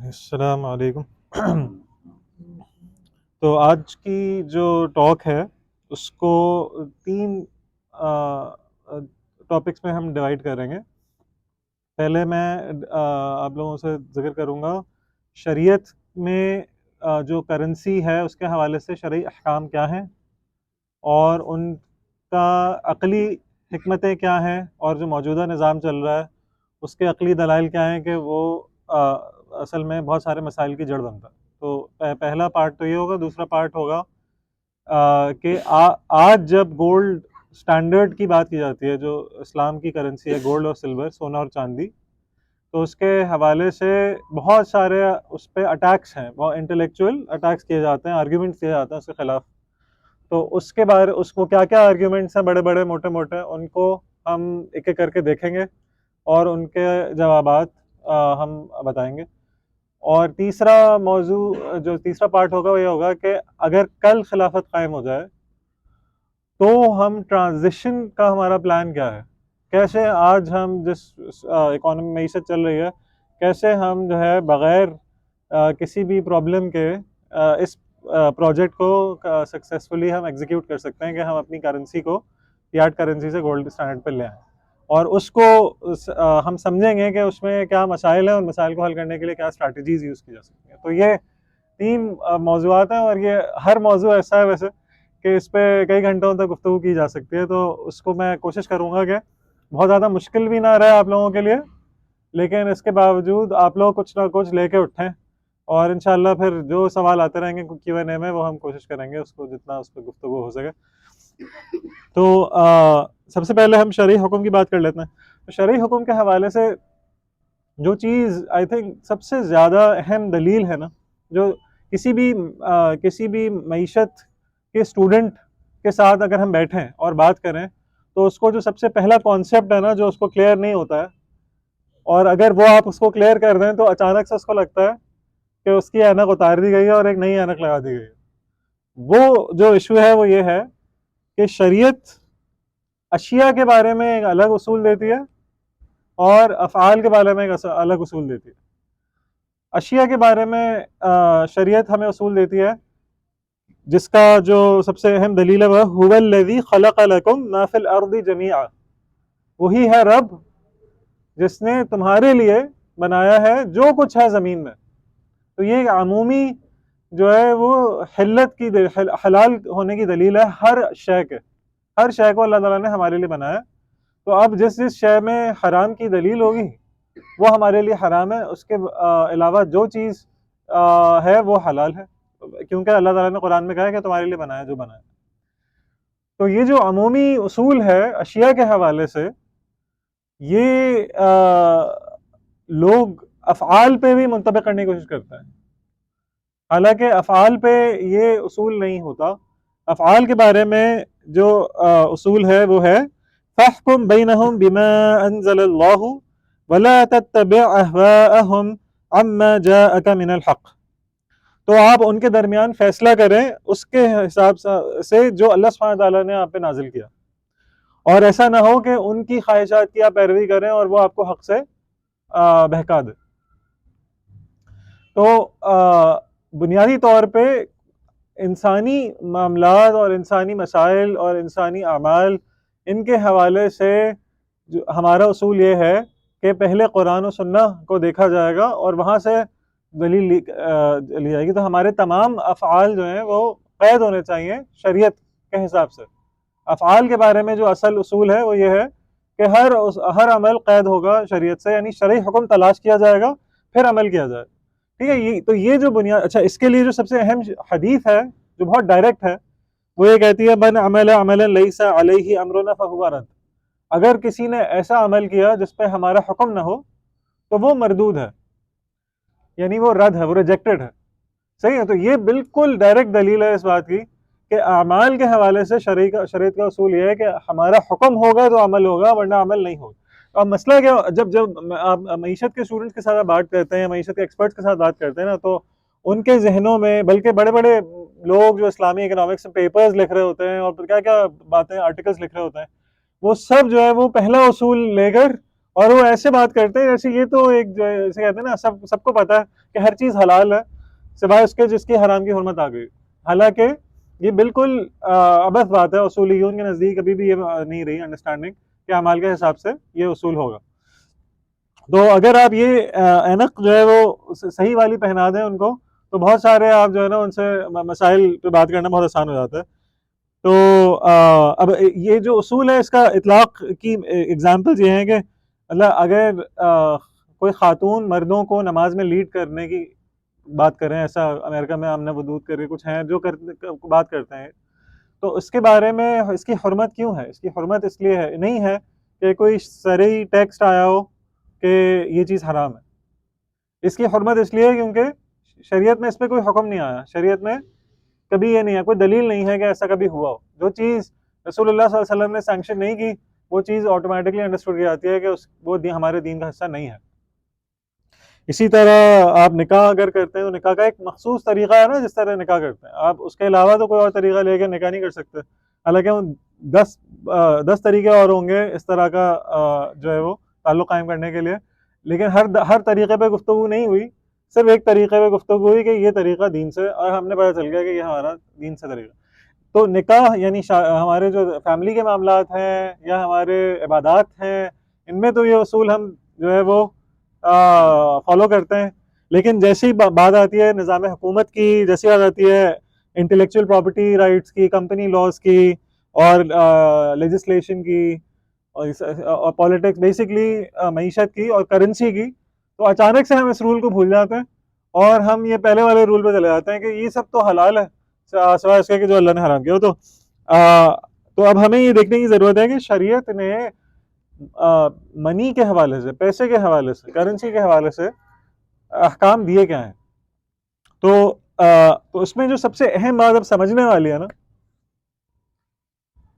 अस्सलाम वालेकुम। तो आज की जो टॉक है उसको तीन टॉपिक्स में हम डिवाइड करेंगे। पहले मैं आप लोगों से जिक्र करूँगा शरीयत में जो करेंसी है उसके हवाले से शरई अहकाम क्या हैं और उनका अक़ली हिकमतें क्या हैं, और जो मौजूदा निज़ाम चल रहा है उसके अक़ली दलाइल क्या हैं कि वो असल में बहुत सारे मसाइल की जड़ बनता है। तो पहला पार्ट तो ये होगा। दूसरा पार्ट होगा कि आज जब गोल्ड स्टैंडर्ड की बात की जाती है, जो इस्लाम की करेंसी है गोल्ड और सिल्वर, सोना और चांदी, तो उसके हवाले से बहुत सारे उस पर अटैक्स हैं, बहुत इंटेलेक्चुअल अटैक्स किए जाते हैं, आर्ग्यूमेंट्स किए जाते हैं उसके ख़िलाफ़। तो उसके बारे उसको क्या क्या आर्ग्यूमेंट्स हैं बड़े बड़े मोटे मोटे, उनको हम एक एक करके देखेंगे और उनके जवाबात हम बताएंगे। और तीसरा मौजू, जो तीसरा पार्ट होगा वो ये होगा कि अगर कल खिलाफत कायम हो जाए तो हम ट्रांजिशन का हमारा प्लान क्या है, कैसे आज हम जिस इकोनॉमी में मीशत चल रही है, कैसे हम जो है बग़ैर किसी भी प्रॉब्लम के इस प्रोजेक्ट को सक्सेसफुली हम एग्जीक्यूट कर सकते हैं कि हम अपनी करेंसी को फियाट करेंसी से गोल्ड स्टैंडर्ड पर ले आएँ। और उसको हम समझेंगे कि उसमें क्या मसाइल हैं और मसाइल को हल करने के लिए क्या स्ट्रैटेजीज़ यूज़ की जा सकती हैं। तो ये तीन मौज़ूआत हैं, और ये हर मौजू ऐसा है वैसे कि इस पे कई घंटों तक गुफ्तगू की जा सकती है। तो उसको मैं कोशिश करूँगा कि बहुत ज़्यादा मुश्किल भी ना रहे आप लोगों के लिए, लेकिन इसके बावजूद आप लोग कुछ ना कुछ लेके उठें, और इंशाल्लाह फिर जो सवाल आते रहेंगे Q&A में, वो हम कोशिश करेंगे उसको जितना उस पर गुफ्तगू हो सके। तो सबसे पहले हम शरई हुक्म की बात कर लेते हैं। तो शरई हुक्म के हवाले से जो चीज़ आई थिंक सबसे ज़्यादा अहम दलील है ना, जो किसी भी मईशत के स्टूडेंट के साथ अगर हम बैठें और बात करें, तो उसको जो सबसे पहला कॉन्सेप्ट है ना, जो उसको क्लियर नहीं होता है, और अगर वो आप उसको क्लियर कर दें तो अचानक से उसको लगता है कि उसकी ऐनक उतार दी गई है और एक नई ऐनक लगा दी गई है। वो जो इशू है वो ये है कि शरीयत अशिया के बारे में एक अलग उसूल देती है और अफ़आल के बारे में एक अलग उसूल देती है। अशिया के बारे में शरीयत हमें उसूल देती है, जिसका जो सबसे अहम दलील है वह हुवल्लज़ी खलक़ लकुम मा फ़िल अर्दि जमीआ, वही है रब जिसने तुम्हारे लिए बनाया है जो कुछ है ज़मीन में। तो ये अमूमी जो है वो हिल्लत की हलाल होने की दलील है हर शय के। हर शय को अल्लाह ताला ने हमारे लिए बनाया। तो अब जिस जिस शय में हराम की दलील होगी वो हमारे लिए हराम है, उसके अलावा जो चीज़ है वो हलाल है, क्योंकि अल्लाह ताला ने कुरान में कहा है कि तुम्हारे लिए बनाया जो बनाया। तो ये जो अमूमी उसूल है अशिया के हवाले से, ये लोग अफ़आल पे भी मुंतबिक करने की कोशिश करते हैं, हालांकि अफ़आल पे ये उसूल नहीं होता। अफ़आल के बारे में जो उसूल है वो है फ़हकुम बैनहुम बिमा अंज़लल्लाहु वला तत्तबि अहवाअहुम अम्मा जाअका मिनल हक़। तो आप उनके दरमियान फैसला करें उसके हिसाब से जो अल्लाह सुब्हानहू व तआला ने आप पे नाजिल किया, और ऐसा ना हो कि उनकी ख्वाहिशात की आप पैरवी करें और वो आपको हक़ से बहका दे। तो बुनियादी तौर पे इंसानी मामलात और इंसानी मसाइल और इंसानी अमाल, इनके हवाले से जो हमारा उसूल ये है कि पहले कुरान और सुन्नह को देखा जाएगा और वहाँ से दलील ली जाएगी। तो हमारे तमाम अफ़आल जो हैं वो क़ैद होने चाहिए शरीयत के हिसाब से। अफ़आल के बारे में जो असल उसूल है वो ये है कि हर अमल क़ैद होगा शरीयत से, यानी शरई हुक्म तलाश किया जाएगा फिर अमल किया जाए। ठीक है, ये जो बुनियाद। अच्छा, इसके लिए जो सबसे अहम हदीस है जो बहुत डायरेक्ट है वो ये कहती है मन अमल अमलन लैसा अलैहि अमरुना फहुवा रद्द। अगर किसी ने ऐसा अमल किया जिस पे हमारा हुक्म ना हो तो वो मरदूद है, यानी वो रद्द है, वो रिजेक्टेड है। सही है। तो ये बिल्कुल डायरेक्ट दलील है इस बात की कि अमाल के हवाले से शरीयत का उसूल ये है कि हमारा हुक्म होगा तो अमल होगा, वरना अमल नहीं होगा। तो अब मसला क्या, जब जब आप मईशत के स्टूडेंट्स के साथ बात करते हैं, मईशत के एक्सपर्ट्स के साथ बात करते हैं ना, तो उनके जहनों में, बल्कि बड़े बड़े लोग जो इस्लामी इकनॉमिक्स में पेपर्स लिख रहे होते हैं और क्या क्या बातें आर्टिकल्स लिख रहे होते हैं, वो सब जो है वो पहला उसूल लेकर और वो ऐसे बात करते हैं जैसे ये तो एक जैसे कहते हैं ना, सबको पता है कि हर चीज़ हलाल है सिवाय उसके जिसकी हराम की हुर्मत आ गई। हालांकि ये बिल्कुल अबस बात है। उसूलियों के नज़दीक कभी भी ये नहीं रही अंडरस्टैंडिंग कि अमाल के हिसाब से ये उसूल होगा। तो अगर आप ये ऐनक जो है वो सही वाली पहना दें उनको, तो बहुत सारे आप जो है ना उनसे मसाइल पे बात करना बहुत आसान हो जाता है। तो अब ये जो उसूल है इसका इतलाक की एग्जांपल्स ये हैं कि मतलब अगर कोई खातून मर्दों को नमाज में लीड करने की बात करें, ऐसा अमेरिका में आमना वदूद करके कुछ हैं जो बात करते हैं, तो इसके बारे में इसकी हुर्मत क्यों है? इसकी हुर्मत इसलिए है नहीं है कि कोई शरई टेक्स्ट आया हो कि ये चीज़ हराम है। इसकी हुर्मत इसलिए है क्योंकि शरीयत में इस पर कोई हुक्म नहीं आया। शरीयत में कभी ये नहीं है, कोई दलील नहीं है कि ऐसा कभी हुआ हो। जो चीज़ रसूलुल्लाह सल्लल्लाहु अलैहि वसल्लम ने सैंक्शन नहीं की, वो चीज़ ऑटोमेटिकली अंडरस्टूड की जाती है कि वो हमारे दीन का हिस्सा नहीं है। इसी तरह आप निकाह अगर करते हैं तो निकाह का एक मखसूस तरीका है ना, जिस तरह निकाह करते हैं आप, उसके अलावा तो कोई और तरीका लेके निकाह नहीं कर सकते। हालांकि वो 10 तरीके और होंगे इस तरह का जो है वो ताल्लुक़ कायम करने के लिए, लेकिन हर तरीके पे गुफ्तगू नहीं हुई। सिर्फ एक तरीके पे गुफ्तगू हुई कि ये तरीका दीन से, और हमने पता चल गया कि ये हमारा दीन से तरीका। तो निकाह यानी हमारे जो फैमिली के मामलात हैं या हमारे इबादात हैं, इनमें तो ये उसूल हम जो है वो फॉलो करते हैं। लेकिन जैसी बात आती है निज़ाम हुकूमत की, जैसी बात आती है इंटेलेक्चुअल प्रॉपर्टी राइट्स की, कंपनी लॉज की, और लेजिस्लेशन की, और पॉलिटिक्स, बेसिकली मईशत की और करेंसी की, तो अचानक से हम इस रूल को भूल जाते हैं और हम ये पहले वाले रूल पे चले जाते हैं कि ये सब तो हलाल है सिवाय इसके कि जो अल्लाह ने हराम किया हो। तो अब हमें ये देखने की ज़रूरत है कि शरीयत ने मनी के हवाले से, पैसे के हवाले से, करेंसी के हवाले से अहकाम दिए क्या हैं। तो उसमें जो सबसे अहम बात अब समझने वाली है ना,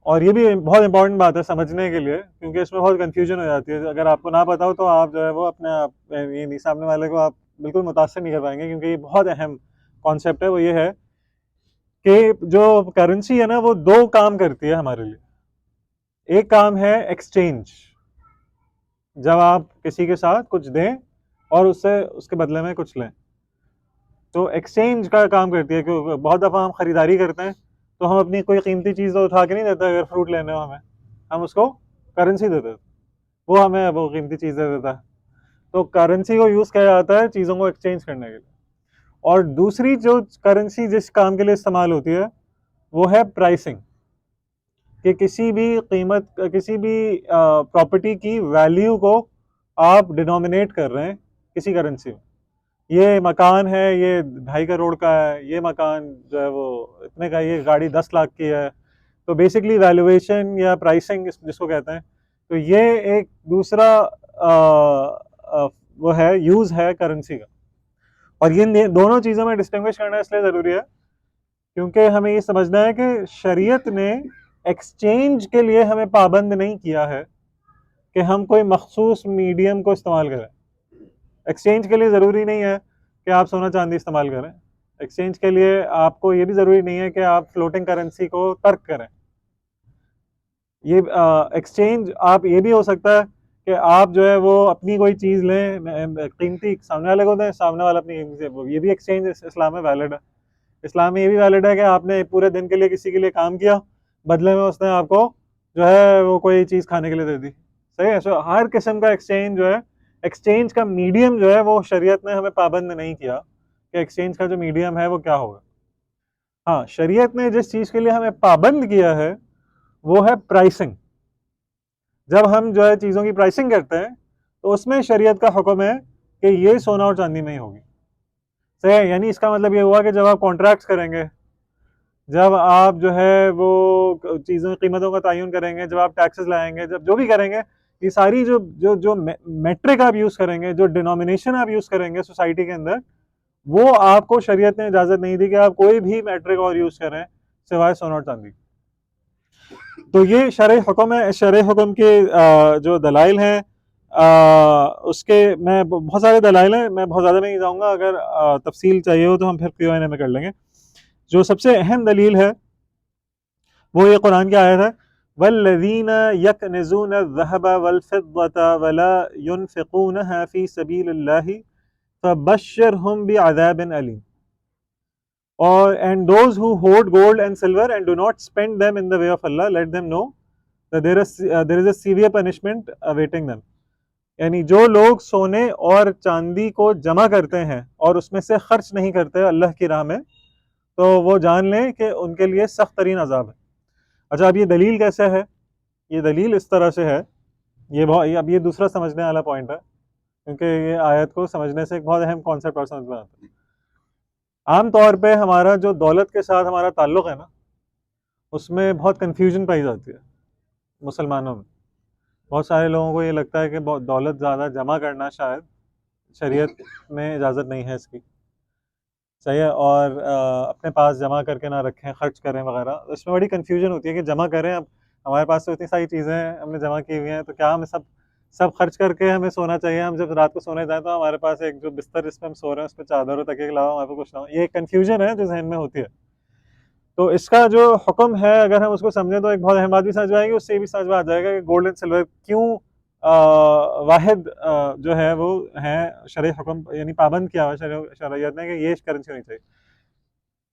और ये भी बहुत इंपॉर्टेंट बात है समझने के लिए, क्योंकि इसमें बहुत कंफ्यूजन हो जाती है। अगर आपको ना पता हो तो आप जो है वो अपने आप ये नहीं, सामने वाले को आप बिल्कुल मुतासर नहीं कर पाएंगे, क्योंकि ये बहुत अहम कॉन्सेप्ट है। वो ये है कि जो करेंसी है ना वो दो काम करती है हमारे लिए। एक काम है एक्सचेंज, जब आप किसी के साथ कुछ दें और उससे उसके बदले में कुछ लें, तो एक्सचेंज का काम करती है। क्योंकि बहुत दफ़ा हम ख़रीदारी करते हैं तो हम अपनी कोई कीमती चीज़ तो उठा के नहीं देते। अगर फ्रूट लेने हो हमें, हम उसको करेंसी दे देते, वो हमें वो कीमती चीज़ दे देता है। तो करेंसी को यूज़ किया जाता है चीज़ों को एक्सचेंज करने के लिए। और दूसरी जो करेंसी जिस काम के लिए इस्तेमाल होती है वो है प्राइसिंग, कि किसी भी कीमत, किसी भी प्रॉपर्टी की वैल्यू को आप डिनोमिनेट कर रहे हैं किसी करेंसी में। ये मकान है, ये 2.5 करोड़ का है, ये मकान जो है वो इतने का, ये गाड़ी 10 लाख की है। तो बेसिकली वैल्यूएशन या प्राइसिंग जिसको कहते हैं, तो ये एक दूसरा वो है, यूज़ है करेंसी का। और ये दोनों चीज़ों में डिस्टिंग्विश करना इसलिए ज़रूरी है क्योंकि हमें ये समझना है कि शरीयत ने एक्सचेंज के लिए हमें पाबंद नहीं किया है कि हम कोई मखसूस मीडियम को इस्तेमाल करें। एक्सचेंज के लिए ज़रूरी नहीं है कि आप सोना चांदी इस्तेमाल करें। एक्सचेंज के लिए आपको ये भी ज़रूरी नहीं है कि आप फ्लोटिंग करेंसी को तर्क करें। ये एक्सचेंज आप ये भी हो सकता है कि आप जो है वो अपनी कोई चीज़ लें कीमती, सामने वाले को दें, सामने वाला अपनी कीमती, ये भी एक्सचेंज इस्लाम में वैलिड है। इस्लाम में ये भी वैलिड है कि आपने पूरे दिन के लिए किसी के लिए काम किया, बदले में उसने आपको जो है वो कोई चीज़ खाने के लिए दे दी। सही है। सो हर किस्म का एक्सचेंज जो है, एक्सचेंज का मीडियम जो है वो शरीयत ने हमें पाबंद नहीं किया कि एक्सचेंज का जो मीडियम है वो क्या होगा। हाँ, शरीयत ने जिस चीज़ के लिए हमें पाबंद किया है वो है प्राइसिंग। जब हम जो है चीज़ों की प्राइसिंग करते हैं तो उसमें शरीयत का हुक्म है कि ये सोना और चांदी में ही होगी। सही है। यानी इसका मतलब ये हुआ कि जब आप कॉन्ट्रैक्ट्स करेंगे, जब आप जो है वो चीज़ों की कीमतों का तयन करेंगे, जब आप टैक्सेस लाएंगे, जब जो भी करेंगे, ये सारी जो जो जो मेट्रिक आप यूज़ करेंगे, जो डिनोमिनेशन आप यूज़ करेंगे सोसाइटी के अंदर, वो आपको शरीयत ने इजाज़त नहीं दी कि आप कोई भी मेट्रिक और यूज़ करें सिवाय सोना और चांदी। तो ये शरई हुक्म है। शरई हुक्म के जो दलाइल हैं, उसके मैं बहुत सारे दलाइल हैं, मैं बहुत ज़्यादा नहीं जाऊँगा। अगर तफसील चाहिए हो तो हम फिर Q&A में कर लेंगे। जो सबसे अहम दलील है वो ये कुरान की आयत है, वल्लज़ीना यकनिज़ून अज़्ज़हब वल-फ़िद्दत वला युनफ़िक़ूनहा फ़ी सबीलिल्लाहि फ़बश्शिरहुम बिअज़ाबिन अलीम। और and those who hoard gold and silver and do not spend them in the way of Allah, let them know that there is a severe punishment awaiting them. यानी जो लोग सोने और चांदी को जमा करते हैं और उसमें से खर्च नहीं करते अल्लाह की राह में, तो वो जान लें कि उनके लिए सख्त तरीन अजाब है। अच्छा, अब ये दलील कैसे है? ये दलील इस तरह से है, अब ये दूसरा समझने वाला पॉइंट है, क्योंकि ये आयत को समझने से एक बहुत अहम कॉन्सेप्ट और समझ में आता है। आम तौर पे हमारा जो दौलत के साथ हमारा ताल्लुक़ है ना, उसमें बहुत कन्फ्यूजन पाई जाती है मुसलमानों में। बहुत सारे लोगों को ये लगता है कि दौलत ज़्यादा जमा करना शायद शरीयत में इजाज़त नहीं है इसकी, सही है, और अपने पास जमा करके ना रखें, खर्च करें वगैरह। इसमें बड़ी कन्फ्यूजन होती है कि जमा करें, अब हमारे पास तो इतनी सारी चीज़ें हमने जमा की हुई हैं, तो क्या हम सब सब खर्च करके हमें सोना चाहिए? हम जब रात को सोने जाएं तो हमारे पास एक जो बिस्तर जिस पर हम सो रहे हैं उस पर चादर और तकिए के अलावा हमारे पास कुछ ना हो। ये कन्फ्यूजन है जो जहन में होती है। तो इसका जो हुक्म है, अगर हम उसको समझें तो एक बहुत अहम बात भी समझ में आएगी, उससे भी समझ में आ जाएगा कि गोल्ड एंड सिल्वर क्यों वाहिद जो है वो है शरई हुक्म, यानी पाबंद किया हुआ शरीयत ने कि ये करेंसी होनी चाहिए।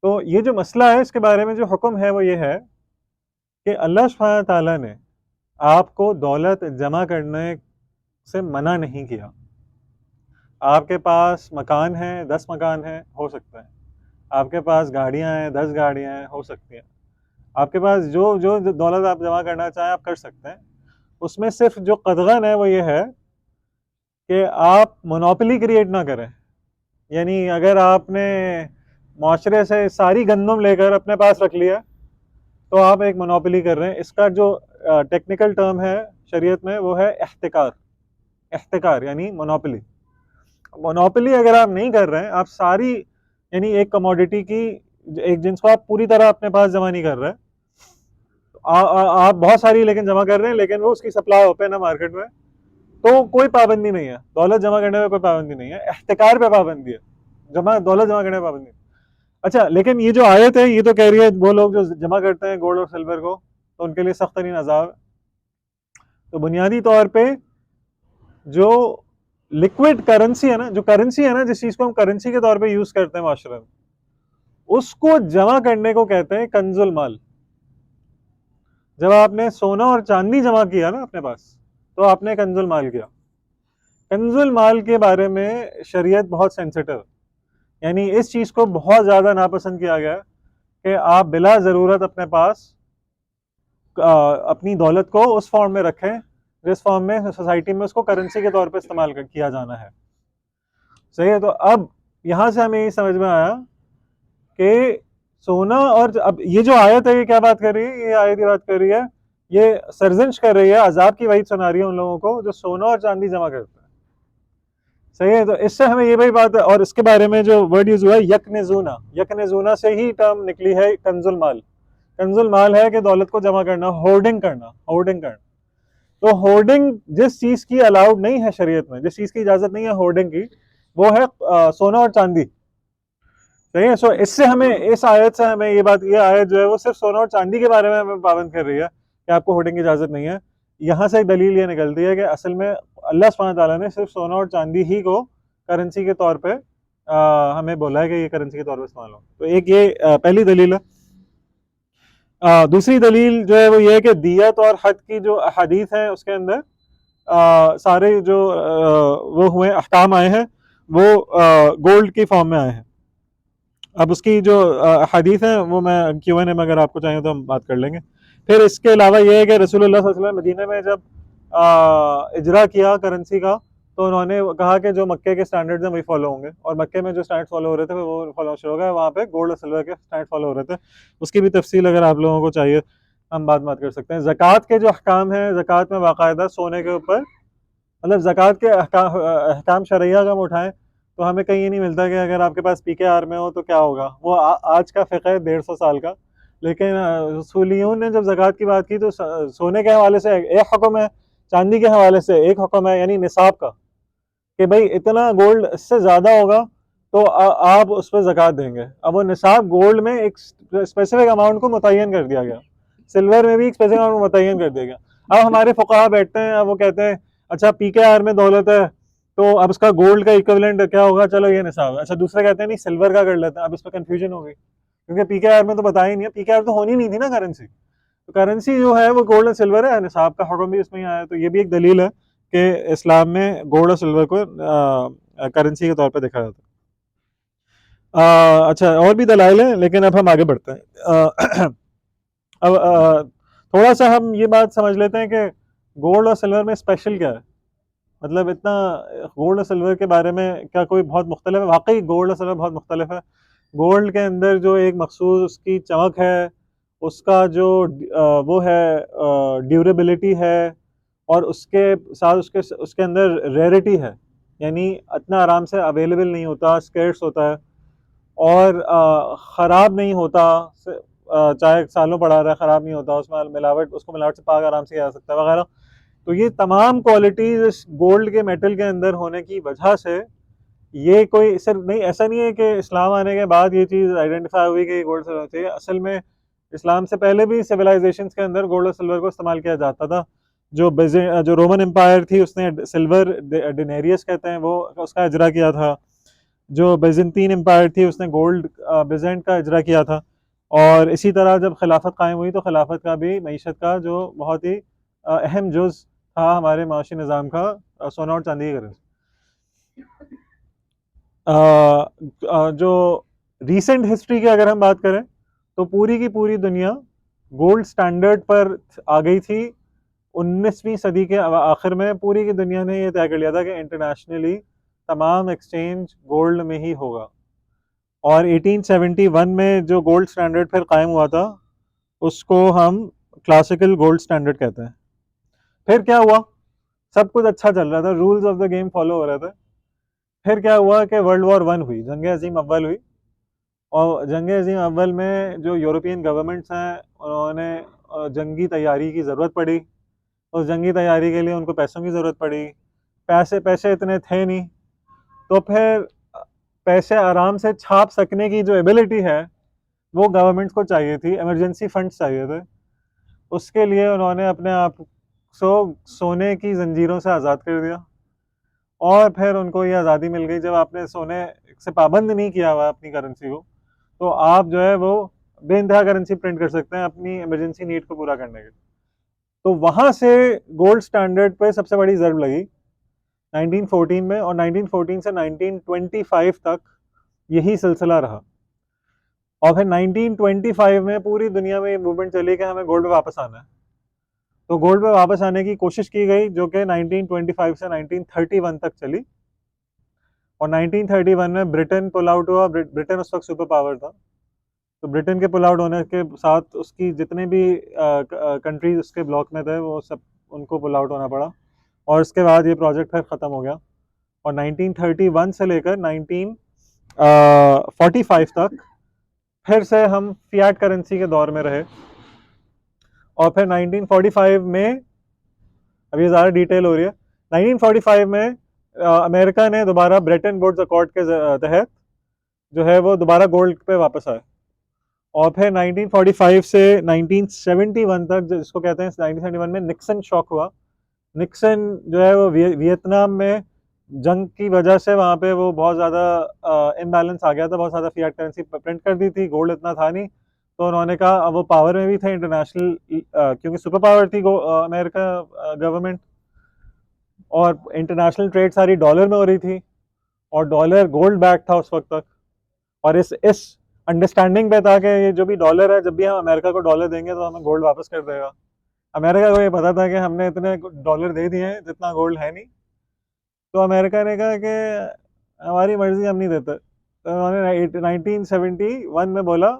तो ये जो मसला है, इसके बारे में जो हुक्म है वो ये है कि अल्लाह सुब्हानहू तआला ने आपको दौलत जमा करने से मना नहीं किया। आपके पास मकान है, 10 मकान है, हो सकता है। आपके पास गाड़ियां हैं, 10 गाड़ियां हैं, हो सकती हैं। आपके पास जो जो दौलत आप जमा करना चाहें आप कर सकते हैं। उसमें सिर्फ जो कदगन है वो ये है कि आप मोनोपोली क्रिएट ना करें। यानी अगर आपने माशरे से सारी गंदम लेकर अपने पास रख लिया तो आप एक मोनोपोली कर रहे हैं। इसका जो टेक्निकल टर्म है शरीयत में वो है इख्तिकार। इख्तिकार यानी मोनोपोली। मोनोपोली अगर आप नहीं कर रहे हैं, आप सारी यानी एक कमोडिटी की एक जिन्स को आप पूरी तरह अपने पास जमा नहीं कर रहे हैं, आप बहुत सारी लेकिन जमा कर रहे हैं, लेकिन वो उसकी सप्लाई ओपन है मार्केट में, तो कोई पाबंदी नहीं है। दौलत जमा करने में कोई पाबंदी नहीं है, इख्तिकार पे पाबंदी है, दौलत जमा करने में पाबंदी। अच्छा, लेकिन ये जो आयत है ये तो कह रही है वो लोग जो जमा करते हैं गोल्ड और सिल्वर को, तो उनके लिए सख्त तरीन अजाब है। तो बुनियादी तौर पे जो लिक्विड करेंसी है ना, जो करेंसी है ना, जिस चीज को हम करेंसी के तौर पे यूज करते हैं माशरे में, उसको जमा करने को कहते हैं कंजुल माल। जब आपने सोना और चांदी जमा किया ना अपने पास, तो आपने कंजुल माल किया। कंजुल माल के बारे में शरीयत बहुत सेंसिटिव है, यानी इस चीज को बहुत ज्यादा नापसंद किया गया कि आप बिला जरूरत अपने पास अपनी दौलत को उस फॉर्म में रखें जिस फॉर्म में सोसाइटी में उसको करेंसी के तौर पे इस्तेमाल किया जाना है। सही है। तो अब यहां से हमें ये समझ में आया कि सोना और अब ये जो आयत है ये क्या बात कर रही है? ये आयत ये बात कर रही है, ये सरजंश कर रही है, अजाब की वही सुना रही है उन लोगों को जो सोना और चांदी जमा करते हैं। सही है। तो इससे हमें ये भाई बात है, और इसके बारे में जो वर्ड यूज हुआ है यकनिजूना, यकनिजूना से ही टर्म निकली है कंजुल माल। कंजुल माल है कि दौलत को जमा करना, होर्डिंग करना, होर्डिंग करना। तो होर्डिंग जिस चीज की अलाउड नहीं है शरीयत में, जिस चीज की इजाजत नहीं है होर्डिंग की, वो है सोना और चांदी। सही है। सो इससे हमें, इस आयत से हमें ये आयत जो है वो सिर्फ सोना और चांदी के बारे में हमें पाबंद कर रही है कि आपको होर्डिंग की इजाजत नहीं है। यहाँ से एक दलील ये निकलती है कि असल में अल्लाह सुब्हानहू तआला ने सिर्फ सोना और चांदी ही को करेंसी के तौर पे हमें बोला है कि ये करेंसी के तौर पे इस्तेमाल हो। तो एक ये पहली दलील है। दूसरी दलील जो है वो ये है कि दियत और हद की जो हदीस है उसके अंदर सारे जो वो हुए अहकाम आए हैं वो गोल्ड की फॉर्म में आए हैं। अब उसकी जो हदीस है वो मैं Q&A में अगर आपको चाहिए तो हम बात कर लेंगे। फिर इसके अलावा ये है कि रसूलुल्लाह सल्लल्लाहु अलैहि वसल्लम मदीने में जब इजरा किया करेंसी का, तो उन्होंने कहा कि जो मक्के के स्टैंडर्ड्स हैं वही फॉलो होंगे, और मक्के में जो स्टैंड फॉलो हो रहे थे वो फॉलो शुरू हो गए, वहाँ पे गोल्ड और सिल्वर के स्टैंड फॉलो हो रहे थे। उसकी भी तफसील अगर आप लोगों को चाहिए हम बात कर सकते हैं। ज़कात के जो अहकाम हैं, ज़कात में बाकायदा सोने के ऊपर, मतलब ज़कात के अहकाम शरइया का हम उठाएं तो हमें कहीं ये नहीं मिलता कि अगर आपके पास PKR में हो तो क्या होगा। वो आज का फ़िक़्ह है 150 साल का, लेकिन रसूलियों ने जब ज़कात की बात की तो सोने के हवाले से एक हुक्म है, चांदी के हवाले से एक हुक्म है, यानी निसाब का, कि भाई इतना गोल्ड इससे ज़्यादा होगा तो आप उस पर ज़कात देंगे। अब वो निसाब गोल्ड में एक स्पेसिफिक अमाउंट को मुतय्यन कर दिया गया। सिल्वर में भी एक स्पेसिफिक अमाउंट मुतय्यन कर दिया गया। अब हमारे फुकाहा बैठते हैं, अब वो कहते हैं अच्छा PKR में दौलत है तो अब उसका गोल्ड का इक्विवेलेंट क्या होगा, चलो ये निसाब है। अच्छा दूसरे कहते हैं नहीं सिल्वर का कर लेते हैं, अब इस पर कंफ्यूजन हो गई क्योंकि PKR में तो बताया ही नहीं है, PKR तो होनी नहीं थी ना करेंसी। तो करेंसी जो है वो गोल्ड और सिल्वर है, निसाब का हुक्म भी इसमें ही आया। तो ये भी एक दलील है कि इस्लाम में गोल्ड और सिल्वर को करेंसी के तौर पर देखा जाता है। अच्छा और भी दलाइल है, लेकिन अब हम आगे बढ़ते हैं। अब थोड़ा सा हम ये बात समझ लेते हैं कि गोल्ड और सिल्वर में स्पेशल क्या है, मतलब इतना गोल्ड और सिल्वर के बारे में क्या कोई बहुत मुख्तलिफ है? वाकई गोल्ड और सिल्वर बहुत मुख्तलिफ है। गोल्ड के अंदर जो एक मखसूस उसकी चमक है, उसका जो वो है ड्यूरेबिलिटी है, और उसके साथ उसके उसके अंदर रेयरिटी है, यानी इतना आराम से अवेलेबल नहीं होता, स्केर्स होता है, और ख़राब नहीं होता, चाहे सालों पड़ा रहा ख़राब नहीं होता, उसमें मिलावट, उसको मिलावट से पाक आराम से किया जा सकता है वगैरह। तो ये तमाम क्वालिटीज इस गोल्ड के मेटल के अंदर होने की वजह से ये कोई सिर्फ नहीं, ऐसा नहीं है कि इस्लाम आने के बाद ये चीज़ आइडेंटिफाई हुई कि गोल्ड सिल्वर चाहिए। असल में इस्लाम से पहले भी सिविलाइजेशंस के अंदर गोल्ड और सिल्वर को इस्तेमाल किया जाता था। जो रोमन एम्पायर थी उसने सिल्वर डिनेरियस कहते हैं वो उसका इजरा किया था। जो बेजेंटीन एम्पायर थी उसने गोल्ड बेजेंट का इजरा किया था। और इसी तरह जब खिलाफत कायम हुई तो खिलाफत का भी मईशत का जो बहुत ही अहम जुज़ था हमारे माशी निज़ाम का, सोना और चांदी की करेंसी। जो रीसेंट हिस्ट्री की अगर हम बात करें तो पूरी की पूरी दुनिया गोल्ड स्टैंडर्ड पर आ गई थी 19वीं सदी के आखिर में। पूरी की दुनिया ने यह तय कर लिया था कि इंटरनेशनली तमाम एक्सचेंज गोल्ड में ही होगा, और 1871 में जो गोल्ड स्टैंडर्ड फिर कायम हुआ था उसको हम क्लासिकल गोल्ड स्टैंडर्ड कहते हैं। फिर क्या हुआ, सब कुछ अच्छा चल रहा था, rules of the game follow हो रहे थे। फिर क्या हुआ कि वर्ल्ड वॉर 1 हुई, जंग अजीम अव्वल हुई, और जंग अजीम अव्वल में जो यूरोपियन गवर्नमेंट्स हैं उन्होंने जंगी तैयारी की ज़रूरत पड़ी। उस जंगी तैयारी के लिए उनको पैसों की ज़रूरत पड़ी, पैसे इतने थे नहीं, तो फिर पैसे आराम से छाप सकने की जो एबिलिटी है वो गवर्नमेंट्स को चाहिए थी, इमरजेंसी फंड्स चाहिए थे। उसके लिए उन्होंने अपने आप को सोने की जंजीरों से आज़ाद कर दिया, और फिर उनको ये आज़ादी मिल गई। जब आपने सोने से पाबंद नहीं किया हुआ अपनी करेंसी को, तो आप जो है वो बेइंतहा करेंसी प्रिंट कर सकते हैं अपनी इमरजेंसी नीड को पूरा करने के। तो वहाँ से गोल्ड स्टैंडर्ड पे सबसे बड़ी ज़रब लगी 1914 में, और 1914 से 1925 तक यही सिलसिला रहा। और फिर 1925 में पूरी दुनिया में ये मूवमेंट चली कि हमें गोल्ड पे वापस आना है। तो गोल्ड पे वापस आने की कोशिश की गई, जो कि 1925 से 1931 तक चली। और 1931 में ब्रिटेन पुल आउट हुआ। ब्रिटेन उस वक्त सुपर पावर था, तो ब्रिटेन के पुल आउट होने के साथ उसकी जितने भी कंट्रीज उसके ब्लॉक में थे वो सब उनको पुल आउट होना पड़ा, और उसके बाद ये प्रोजेक्ट फिर ख़त्म हो गया। और 1931 से लेकर 1945 तक फिर से हम फियाट करेंसी के दौर में रहे। और फिर 1945 में, अभी ज़्यादा डिटेल हो रही है, 1945 में अमेरिका ने दोबारा ब्रेटन वुड्स अकॉर्ड के तहत जो है वो दोबारा गोल्ड पे वापस आए। और फिर 1945 से 1971 तक, जिसको कहते हैं 1971 में निक्सन शॉक हुआ। निक्सन जो है वो वियतनाम में जंग की वजह से वहाँ पे वो बहुत ज़्यादा इम्बैलेंस आ गया था, बहुत ज़्यादा फियाट करेंसी प्रिंट कर दी थी, गोल्ड इतना था नहीं। तो उन्होंने कहा, अब वो पावर में भी थे इंटरनेशनल, क्योंकि सुपर पावर थी अमेरिका गवर्नमेंट, और इंटरनेशनल ट्रेड सारी डॉलर में हो रही थी, और डॉलर गोल्ड बैक था उस वक्त तक। और इस अंडरस्टैंडिंग पे था कि ये जो भी डॉलर है, जब भी हम अमेरिका को डॉलर देंगे तो हमें गोल्ड वापस कर देगा। अमेरिका को ये पता था कि हमने इतने डॉलर दे दिए हैं जितना गोल्ड है नहीं, तो अमेरिका ने कहा कि हमारी मर्जी, हम नहीं देते। तो उन्होंने 1971 में बोला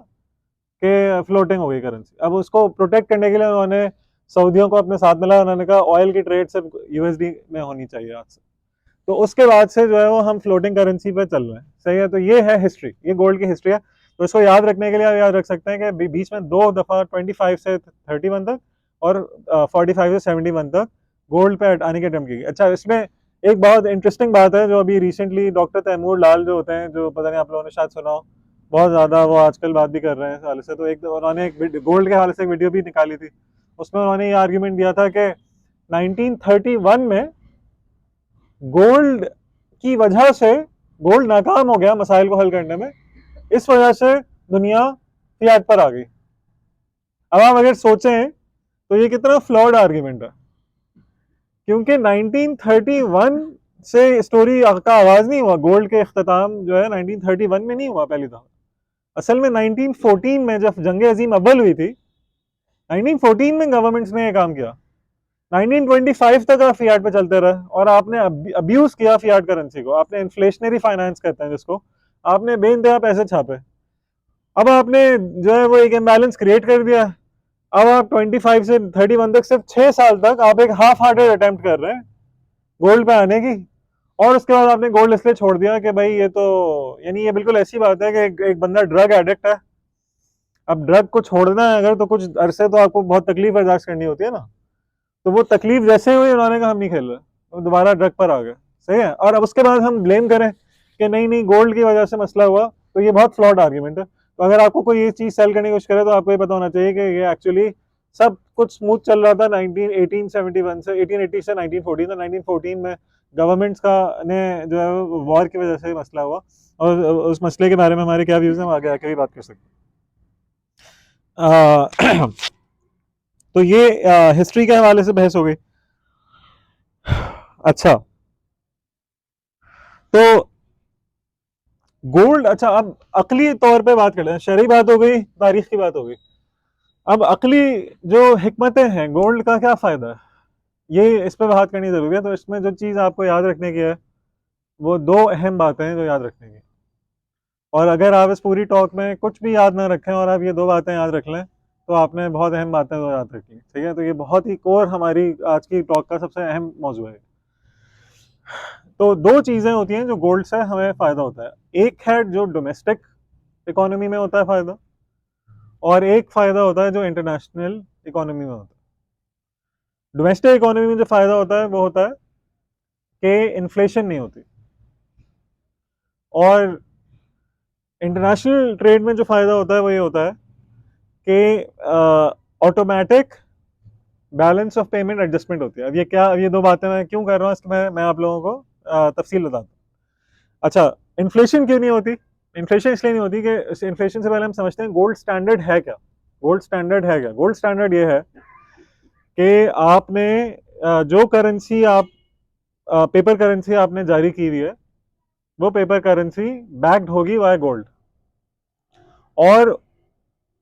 कि फ्लोटिंग हो गई करेंसी। अब उसको प्रोटेक्ट करने के लिए उन्होंने सऊदियों को अपने साथ मिलाया, उन्होंने कहा ऑयल की ट्रेड सिर्फ USD में होनी चाहिए आज से। तो उसके बाद से जो है वो हम फ्लोटिंग करेंसी पे चल रहे हैं। सही है, तो ये है हिस्ट्री, ये गोल्ड की हिस्ट्री है। तो इसको याद रखने के लिए आप याद रख सकते हैं कि बीच में 2 दफ़ा 25 से 31 तक और 45 से 71 तक गोल्ड पे आने की अटेम्प्ट की। अच्छा, इसमें एक बहुत इंटरेस्टिंग बात है जो अभी रिसेंटली डॉक्टर तैमूर लाल जो होते हैं, जो पता नहीं आप लोगों ने शायद सुना हो, बहुत ज़्यादा वो आजकल बात भी कर रहे हैं इस हवाले से। तो एक उन्होंने एक गोल्ड के हवाले से एक वीडियो भी निकाली थी, उसमें उन्होंने ये आर्ग्यूमेंट दिया था कि 1931 में गोल्ड की वजह से गोल्ड नाकाम हो गया मसाइल को हल करने में, इस वजह से दुनिया फियाट पर आ गई। अब आप अगर सोचें तो ये कितना फ्लॉड आर्ग्यूमेंट है, क्योंकि 1931 से स्टोरी का आगाज नहीं हुआ। गोल्ड के इख्तिताम जो है 1931 में नहीं हुआ पहली दफा। असल में 1914 में जब जंग अजीम अव्वल हुई थी, 1914 में गवर्नमेंट्स ने ये काम किया। 1925 तक आप फियाट पे चलते रहे और आपने अब्यूज किया फियाट करेंसी को। आपने इन्फ्लेशनरी फाइनेंस कहते हैं जिसको, आपने बेइंतहा पैसे छापे। अब आपने जो है वो एक इम्बैलेंस क्रिएट कर दिया। अब आप 25 से 31 तक सिर्फ 6 साल तक आप एक हाफ हार्टेड अटेम्प्ट कर रहे हैं गोल्ड पे आने की, और उसके बाद आपने गोल्ड इसलिए छोड़ दिया कि भाई ये तो, यानी ये बिल्कुल ऐसी बात है कि एक बंदा ड्रग एडिक्ट है, अब ड्रग को छोड़ना है अगर तो कुछ अरसे तो आपको बहुत तकलीफ बर्दाश्त करनी होती है ना, तो वो तकलीफ जैसे हुई उन्होंने कहा हम नहीं खेल रहे, तो दोबारा ड्रग पर आ गए। सही है। और अब उसके बाद हम ब्लेम करें कि नहीं नहीं गोल्ड की वजह से मसला हुआ, तो ये बहुत फ्लॉड आर्ग्यूमेंट है। तो अगर आपको कोई ये चीज़ सेल करने की कोशिश करे तो आपको ये पता होना चाहिए कि ये एक्चुअली सब कुछ स्मूथ चल रहा था 1871 से 1880 से 1914 तक। 1914 में गवर्नमेंट्स का ने जो है वॉर की वजह से मसला हुआ, और उस मसले के बारे में हमारे क्या व्यूज़ हैं हम आगे आके भी बात कर सकते हैं। तो ये हिस्ट्री के हवाले से बहस हो गई। अच्छा, तो गोल्ड, अच्छा अब अकली तौर पे बात कर लें। शरई बात हो गई, तारीख की बात हो गई, अब अकली जो हिकमतें हैं, गोल्ड का क्या फ़ायदा है, ये इस पर बात करनी ज़रूरी है। तो इसमें जो चीज़ आपको याद रखने की है वो दो अहम बातें हैं जो याद रखने की, और अगर आप इस पूरी टॉक में कुछ भी याद ना रखें और आप ये दो बातें याद रख लें तो आपने बहुत अहम बातें तो याद रख ली। ठीक है, तो ये बहुत ही कोर हमारी आज की टॉक का सबसे अहम मौजू है। तो दो चीज़ें होती हैं जो गोल्ड से हमें फ़ायदा होता है। एक है जो डोमेस्टिक इकोनॉमी में होता है फ़ायदा, और एक फ़ायदा होता है जो इंटरनेशनल इकोनॉमी में होता है। डोमेस्टिक इकोनॉमी में जो फ़ायदा होता है वो होता है कि इन्फ्लेशन नहीं होती, और इंटरनेशनल ट्रेड में जो फ़ायदा होता है वो ये होता है कि automatic balance of payment adjustment होती है। अब ये क्या, अब ये दो बातें मैं क्यों कर रहा हूँ इसकी मैं आप लोगों को तफसील बताता हूँ। अच्छा, इन्फ्लेशन क्यों नहीं होती? इन्फ्लेशन इसलिए नहीं होती कि इन्फ्लेशन से पहले हम समझते हैं गोल्ड स्टैंडर्ड है क्या। गोल्ड स्टैंडर्ड है क्या? गोल्ड स्टैंडर्ड ये है कि आपने जो करेंसी आप पेपर करेंसी आपने जारी की हुई है वो पेपर करेंसी बैक्ड होगी बाय गोल्ड, और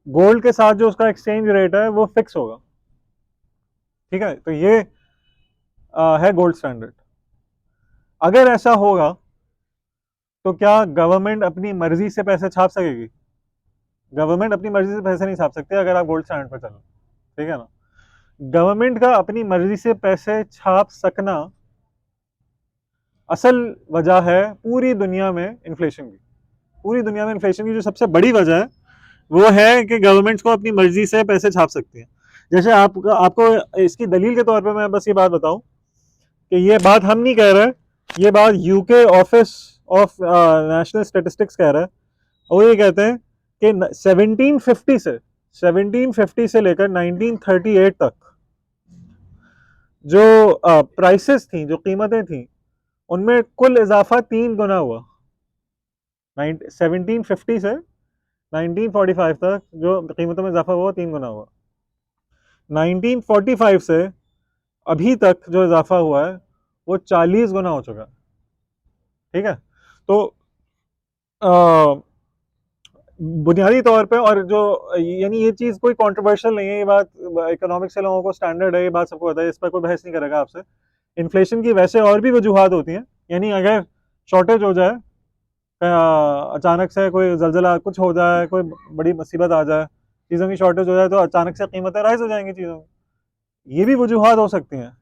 गोल्ड के साथ जो उसका एक्सचेंज रेट है वो फिक्स होगा। ठीक है, तो ये है गोल्ड स्टैंडर्ड। अगर ऐसा होगा तो क्या गवर्नमेंट अपनी मर्जी से पैसे छाप सकेगी? गवर्नमेंट अपनी मर्जी से पैसे नहीं छाप सकते अगर आप गोल्ड स्टैंडर्ड पर चलो। ठीक है ना। गवर्नमेंट का अपनी मर्जी से पैसे छाप सकना असल वजह है पूरी दुनिया में इन्फ्लेशन की। पूरी दुनिया में इन्फ्लेशन की जो सबसे बड़ी वजह है वो है कि गवर्नमेंट्स को अपनी मर्जी से पैसे छाप सकती हैं। जैसे आपको इसकी दलील के तौर पे मैं बस ये बात बताऊं कि ये बात हम नहीं कह रहे, ये बात UK office of national statistics कह रहा है, और ये कहते हैं कि 1750 से लेकर 1938 तक जो प्राइसेस थी, जो कीमतें थी, उनमें कुल इजाफा 3 गुना हुआ। 1750 से 1945 तक जो कीमतों में इजाफा हुआ 3 गुना हुआ। 1945 से अभी तक जो इजाफा हुआ है वो 40 गुना हो चुका है। ठीक है, तो बुनियादी तौर पे, और जो यानी ये चीज़ कोई कंट्रोवर्शियल नहीं है, ये बात इकोनॉमिक्स से लोगों को स्टैंडर्ड है, ये बात सबको पता है, इस पर कोई बहस नहीं करेगा आपसे। इन्फ्लेशन की वैसे और भी वजूहात होती हैं, यानी अगर शॉर्टेज हो जाए, अचानक से कोई जल्जला कुछ हो जाए, कोई बड़ी मुसीबत आ जाए, चीज़ों की शॉर्टेज हो जाए तो अचानक से कीमतें राइज हो जाएंगी चीज़ों की, ये भी वजूहात हो सकती हैं।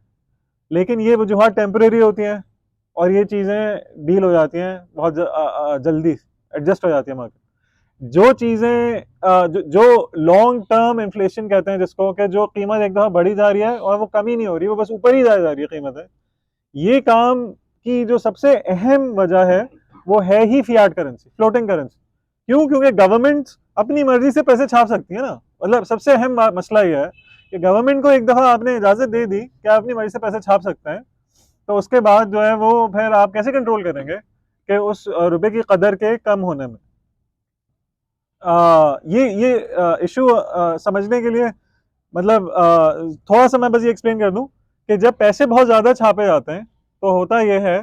लेकिन ये वजूहात टेम्परेरी होती हैं और ये चीज़ें डील हो जाती हैं बहुत जल्दी, एडजस्ट हो जाती है मार्केट। जो चीज़ें जो लॉन्ग टर्म इन्फ्लेशन कहते हैं जिसको, कि जो कीमत एक दफ़ा बढ़ी जा रही है और वो कमी नहीं हो रही, वो बस ऊपर ही जा रही है कीमत है, ये काम की जो सबसे अहम वजह है वो है ही फियाट करेंसी, फ्लोटिंग करेंसी। क्यों? क्योंकि गवर्नमेंट अपनी मर्जी से पैसे छाप सकती है ना। मतलब सबसे अहम मसला यह है कि गवर्नमेंट को एक दफा आपने इजाजत दे दी कि आप अपनी मर्जी से पैसे छाप सकते हैं, तो उसके बाद जो है वो फिर आप कैसे कंट्रोल करेंगे कि उस रुपए की कदर के कम होने में। ये इशू समझने के लिए मतलब थोड़ा सा मैं बस ये एक्सप्लेन कर दूं कि जब पैसे बहुत ज़्यादा छापे जाते हैं तो होता यह है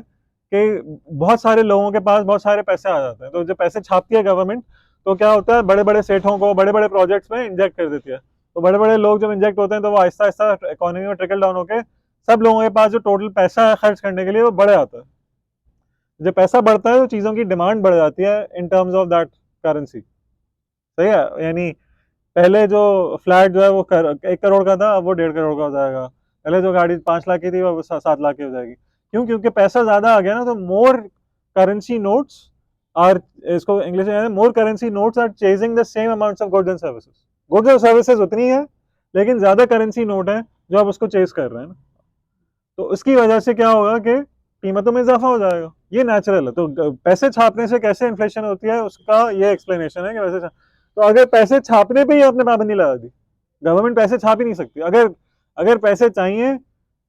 कि बहुत सारे लोगों के पास बहुत सारे पैसे आ जाते हैं। तो जब पैसे छापती है गवर्नमेंट तो क्या होता है, बड़े बड़े सेठों को बड़े बड़े प्रोजेक्ट्स में इंजेक्ट कर देती है। तो बड़े बड़े लोग जब इंजेक्ट होते हैं तो वो आहिस्ता आहिस्ता इकोनॉमी में ट्रिकल डाउन होकर सब लोगों के पास जो टोटल पैसा है खर्च करने के लिए वो बढ़ जाता है। जब पैसा बढ़ता है तो चीज़ों की डिमांड बढ़ जाती है in terms of that currency. सही है? यानी पहले जो फ्लैट जो है वो 1 करोड़ का था, अब वो 1.5 करोड़ का हो जाएगा। पहले जो गाड़ी 5 लाख की थी वो 7 लाख की हो जाएगी। क्यों? क्योंकि पैसा ज्यादा आ गया ना। तो मोर करेंसी नोट्स आर, इसको इंग्लिश में more currency notes are chasing the same amounts of goods and services. Goods और सर्विसेज उतनी है लेकिन ज्यादा करेंसी नोट है जो आप उसको चेज कर रहे हैं ना। तो उसकी वजह से क्या होगा कि कीमतों में इजाफा हो जाएगा। ये नेचुरल है। तो पैसे छापने से कैसे इन्फ्लेशन होती है उसका ये एक्सप्लेनेशन है कि वैसे। तो अगर पैसे छापने पे ही आपने पाबंदी लगा दी, गवर्नमेंट पैसे छाप ही नहीं सकती। अगर अगर पैसे चाहिए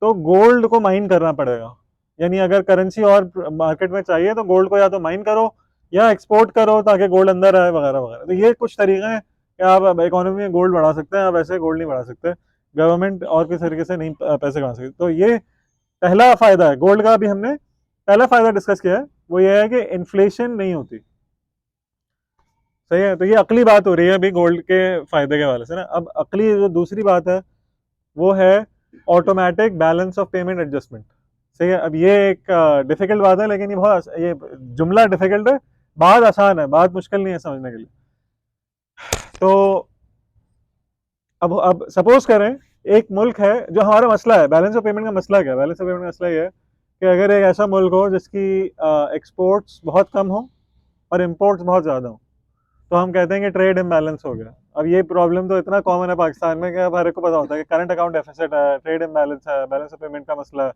तो गोल्ड को माइन करना पड़ेगा। यानी अगर करेंसी और मार्केट में चाहिए तो गोल्ड को या तो माइन करो या एक्सपोर्ट करो ताकि गोल्ड अंदर आए वगैरह वगैरह। तो ये कुछ तरीके हैं कि आप इकोनॉमी में गोल्ड बढ़ा सकते हैं। आप ऐसे गोल्ड नहीं बढ़ा सकते, गवर्नमेंट और किस तरीके से नहीं पैसे कमा सकती। तो ये पहला फायदा है गोल्ड का। अभी हमने पहला फायदा डिस्कस किया है, वो ये है कि इन्फ्लेशन नहीं होती। सही है? तो ये अकली बात हो रही है अभी गोल्ड के फायदे के हवाले से ना। अब अकली जो दूसरी बात है वो है automatic balance of payment adjustment. सही है? अब ये एक डिफिकल्ट बात है, लेकिन ये जुमला डिफिकल्ट है, बात आसान है, बात मुश्किल नहीं है समझने के लिए। तो अब सपोज करें एक मुल्क है जो हमारा मसला है बैलेंस ऑफ पेमेंट का। मसला क्या है? बैलेंस ऑफ पेमेंट का मसला ये है कि अगर एक ऐसा मुल्क हो जिसकी एक्सपोर्ट्स बहुत कम हो और इम्पोर्ट्स बहुत ज़्यादा हो, तो हम कहते हैं कि ट्रेड इम्बैलेंस हो गया। अब ये प्रॉब्लम तो इतना कॉमन है पाकिस्तान में कि अब हर एक को पता होता है कि करंट अकाउंट डेफिसिट है, ट्रेड इम्बैलेंस है, बैलेंस ऑफ पेमेंट का मसला है।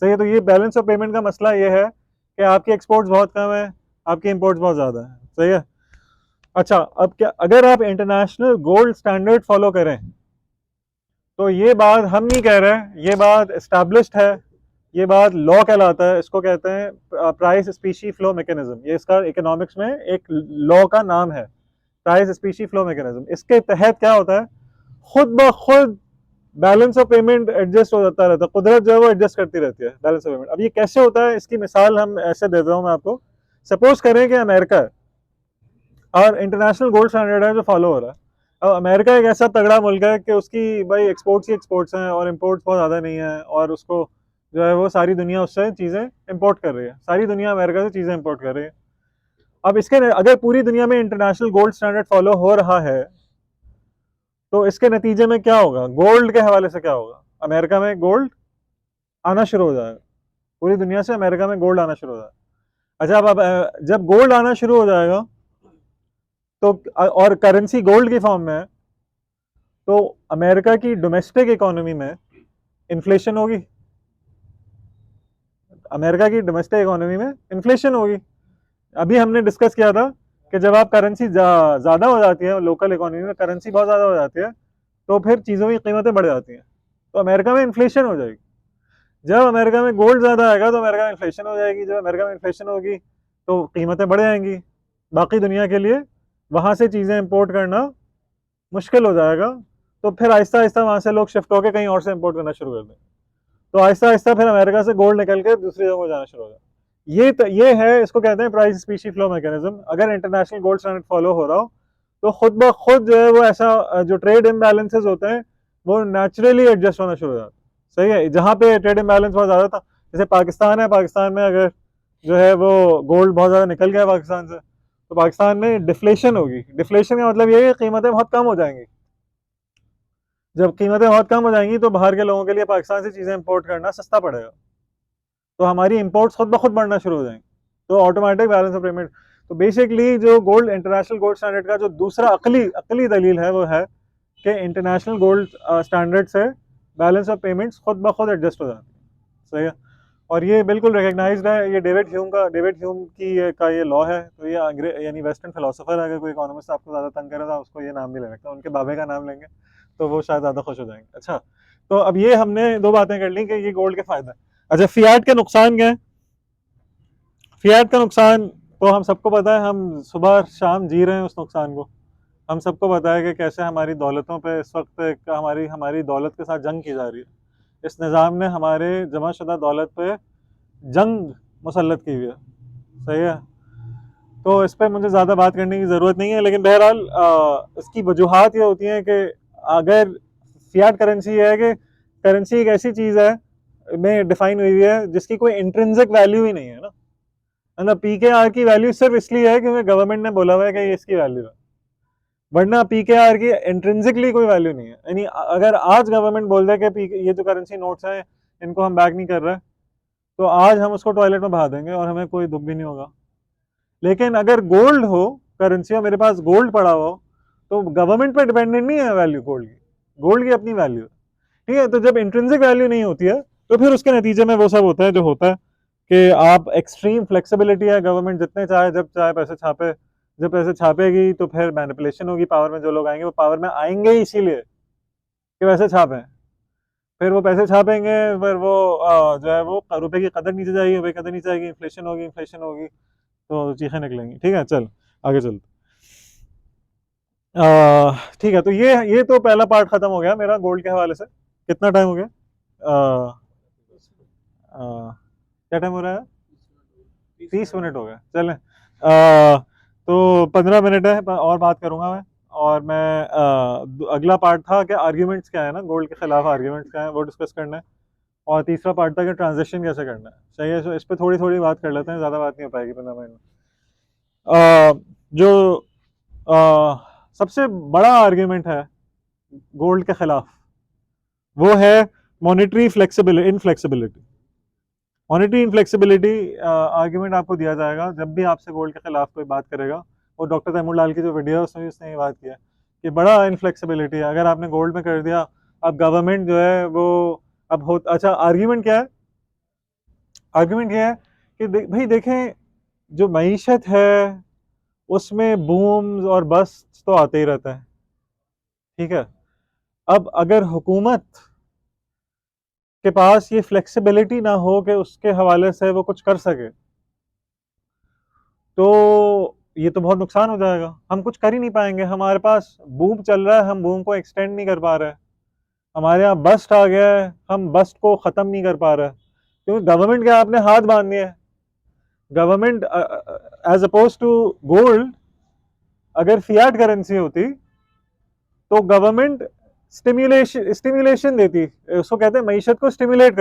सही है? तो ये बैलेंस ऑफ पेमेंट का मसला ये है कि आपकी एक्सपोर्ट्स बहुत कम है, आपकी इम्पोर्ट्स बहुत ज़्यादा है। सही है? अच्छा, अब क्या अगर आप इंटरनेशनल गोल्ड स्टैंडर्ड फॉलो करें तो ये बात हम नहीं कह रहे हैं, ये बात एस्टैब्लिश्ड है, ये बात लॉ कहलाता है। इसको कहते हैं प्राइस स्पीशी फ्लो मैकेनिज्म। ये इसका इकोनॉमिक्स में एक लॉ का नाम है, प्राइस स्पीशी फ्लो मैकेनिज्म। इसके तहत क्या होता है, खुद ब खुद बैलेंस ऑफ पेमेंट एडजस्ट हो जाता रहता है। कुदरत जो है वो एडजस्ट करती रहती है बैलेंस ऑफ पेमेंट। अब ये कैसे होता है इसकी मिसाल हम ऐसे देता हूँ मैं आपको। सपोज करें कि अमेरिका है और इंटरनेशनल गोल्ड स्टैंडर्ड है जो फॉलो हो रहा है। अब अमेरिका एक ऐसा तगड़ा मुल्क है कि उसकी भाई एक्सपोर्ट्स ही एक्सपोर्ट्स हैं और इम्पोर्ट्स बहुत ज़्यादा नहीं है, और उसको जो है वो सारी दुनिया उससे चीज़ें इंपोर्ट कर रही है। सारी दुनिया अमेरिका से चीज़ें इंपोर्ट कर रही है। अब इसके अगर पूरी दुनिया में इंटरनेशनल गोल्ड स्टैंडर्ड फॉलो हो रहा है तो इसके नतीजे में क्या होगा, गोल्ड के हवाले से क्या होगा, अमेरिका में गोल्ड आना शुरू हो जाएगा। पूरी दुनिया से अमेरिका में गोल्ड आना शुरू हो जाएगा। अच्छा, अब जब गोल्ड आना शुरू हो जाएगा तो और करेंसी गोल्ड की फॉर्म में है तो अमेरिका की डोमेस्टिक इकोनॉमी में इन्फ्लेशन होगी। अमेरिका की डोमेस्टिक इकोनॉमी में इन्फ्लेशन होगी। अभी हमने डिस्कस किया था कि जब आप करेंसी ज़्यादा हो जाती है, लोकल इकोनॉमी में करेंसी बहुत ज़्यादा हो जाती है तो फिर चीज़ों की कीमतें बढ़ जाती हैं, तो अमेरिका में इन्फ्लेशन हो जाएगी। जब अमेरिका में गोल्ड ज़्यादा आएगा तो अमेरिका में इन्फ्लेशन हो जाएगी। जब अमेरिका में इन्फ्लेशन होगी तो कीमतें बढ़ जाएंगी। बाकी दुनिया के लिए वहाँ से चीज़ें इंपोर्ट करना मुश्किल हो जाएगा। तो फिर आहिस्ता आहिस्ता वहाँ से लोग शिफ्ट होकर कहीं और से इंपोर्ट करना शुरू कर देंगे। तो आहिस्ता आहिस्ता फिर अमेरिका से गोल्ड निकल के दूसरी जगह जाना शुरू हो जाए। ये है, इसको कहते हैं प्राइस स्पीशी फ्लो मैकेनिज्म। अगर इंटरनेशनल गोल्ड स्टैंडर्ड फॉलो हो रहा हो तो खुद ब खुद जो है वो ऐसा जो ट्रेड इम्बैलेंसेज होते हैं वो नेचुरली एडजस्ट होना शुरू हो जाता है। सही है? जहाँ पे ट्रेड इम्बैलेंस बहुत ज़्यादा था, जैसे पाकिस्तान है, पाकिस्तान में अगर जो है वो गोल्ड बहुत ज़्यादा निकल गया पाकिस्तान से तो पाकिस्तान में डिफ्लेशन होगी। डिफ्लेशन का मतलब ये है कि कीमतें बहुत कम हो जाएंगी। जब कीमतें बहुत कम हो जाएंगी तो बाहर के लोगों के लिए पाकिस्तान से चीज़ें इंपोर्ट करना सस्ता पड़ेगा, तो हमारी इंपोर्ट्स खुद ब खुद बढ़ना शुरू हो जाएंगी। तो ऑटोमेटिक बैलेंस ऑफ पेमेंट। तो बेसिकली जो गोल्ड इंटरनेशनल गोल्ड स्टैंडर्ड का जो दूसरा अकली दलील है वो है कि इंटरनेशनल गोल्ड स्टैंडर्ड से बैलेंस ऑफ पेमेंट्स खुद ब खुद एडजस्ट हो जाती है। सही है? और ये बिल्कुल रिकग्नाइज्ड है, ये डेविड ह्यूम की ये लॉ है। तो ये यानी वेस्टर्न फिलोसोफर है, अगर कोई इकोनॉमिस्ट आपको ज़्यादा तंग करे तो आप उसको ये नाम भी ले सकते हैं, उनके बाबे का नाम लेंगे तो वो शायद ज़्यादा खुश हो जाएंगे। अच्छा, तो अब ये हमने दो बातें कर ली कि ये गोल्ड के फायदा। अच्छा, फियाट के नुकसान क्या है? फियाट का नुकसान तो हम सबको पता है, हम सुबह शाम जी रहे हैं उस नुकसान को। हम सबको पता है कि कैसे हमारी दौलतों पे इस वक्त हमारी हमारी दौलत के साथ जंग की जा रही है। इस निज़ाम ने हमारे जमाशुदा दौलत पे जंग मुसल्लत की हुई है। सही है, तो इस पर मुझे ज़्यादा बात करने की ज़रूरत नहीं है, लेकिन बहरहाल इसकी वजूहात ये होती हैं कि अगर फियाट करेंसी है कि करेंसी एक ऐसी चीज़ है में डिफाइन हुई है जिसकी कोई इंट्रिंसिक वैल्यू ही नहीं है ना। मतलब PKR की वैल्यू सिर्फ इसलिए है क्योंकि गवर्नमेंट ने बोला हुआ है कि ये इसकी वैल्यू है, वरना PKR की इंट्रिंसिकली कोई वैल्यू नहीं है। यानी अगर आज गवर्नमेंट बोल दे कि ये जो करेंसी नोट्स हैं इनको हम बैक नहीं कर रहे, तो आज हम उसको टॉयलेट में बहा देंगे और हमें कोई दुख भी नहीं होगा। लेकिन अगर गोल्ड हो करेंसी और मेरे पास गोल्ड पड़ा हो, तो गवर्नमेंट पे डिपेंडेंट नहीं है वैल्यू गोल्ड की अपनी वैल्यू है। ठीक है, तो जब इंट्रिंसिक वैल्यू नहीं होती है तो फिर उसके नतीजे में वो सब होता है जो होता है कि आप एक्सट्रीम फ्लेक्सिबिलिटी है, गवर्नमेंट जितने चाहे जब चाहे पैसे छापे। जब पैसे छापेगी तो फिर मैनिपुलेशन होगी, पावर में जो लोग आएंगे वो पावर में आएंगे इसीलिए कि पैसे छापें। फिर वो पैसे छापेंगे, फिर वो जो है वो रुपए की कदर नीचे जाएगी, रुपए की कदर नीचे जाएगी, इन्फ्लेशन होगी तो चीखें निकलेंगी। ठीक है, चल आगे चलते। ठीक है, तो ये तो पहला पार्ट खत्म हो गया मेरा गोल्ड के हवाले से। कितना टाइम हो गया? आ, आ, क्या टाइम हो रहा है? 30 मिनट हो गए, चलें। तो 15 मिनट है और बात करूंगा मैं। और मैं अगला पार्ट था कि आर्ग्यूमेंट्स क्या है ना, गोल्ड के खिलाफ आर्ग्यूमेंट्स क्या है वो डिस्कस करना है। और तीसरा पार्ट था कि ट्रांजेक्शन कैसे करना है। सही है, तो इस पर थोड़ी थोड़ी बात कर लेते हैं, ज़्यादा बात नहीं हो पाएगी 15 मिनट में। जो सबसे बड़ा आर्ग्यूमेंट है गोल्ड के खिलाफ वो है monetary inflexibility. Monetary inflexibility argument आपको दिया जाएगा जब भी आपसे गोल्ड के खिलाफ कोई बात करेगा। और डॉक्टर तैमूर लाल की जो वीडियो है उसमें भी उसने ये बात किया कि बड़ा इनफ्लेक्सिबिलिटी है अगर आपने गोल्ड में कर दिया। अब गवर्नमेंट जो है वो अब हो। अच्छा, आर्ग्यूमेंट क्या है? आर्ग्यूमेंट ये है कि भाई देखें, जो मईशत है उसमें बूम्स और बस्ट तो आते ही रहते हैं। ठीक है, अब अगर हुकूमत के पास ये फ्लेक्सिबिलिटी ना हो कि उसके हवाले से वो कुछ कर सके, तो ये तो बहुत नुकसान हो जाएगा, हम कुछ कर ही नहीं पाएंगे। हमारे पास बूम चल रहा है, हम बूम को एक्सटेंड नहीं कर पा रहे। हमारे यहाँ बस्ट आ गया है, हम बस्ट को ख़त्म नहीं कर पा रहे क्योंकि गवर्नमेंट के आपने हाथ बांध दिए। Government as oppose to gold, अगर फियाट करेंसी होती तो गवर्नमेंट स्टिम्युलेशन देती, उसको कहते हैं मईशत को स्टिमुलेट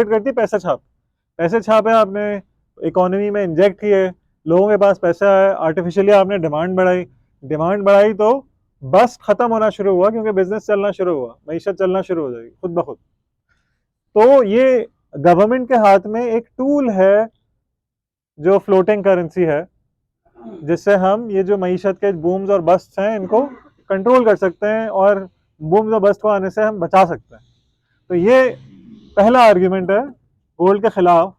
करती। पैसे छापे आपने, इकोनॉमी में इंजेक्ट किए, लोगों के पास पैसा आया, आर्टिफिशियली आपने डिमांड बढ़ाई तो बस खत्म होना शुरू हुआ क्योंकि बिजनेस चलना शुरू हुआ, मईशत चलना शुरू हो जाएगी खुद ब खुद। तो ये गवर्नमेंट के हाथ में एक टूल है जो फ्लोटिंग करेंसी है, जिससे हम ये जो मईशत के बूम्स और बस्ट हैं इनको कंट्रोल कर सकते हैं और बूम्स और बस्ट को आने से हम बचा सकते हैं। तो ये पहला आर्ग्यूमेंट है गोल्ड के खिलाफ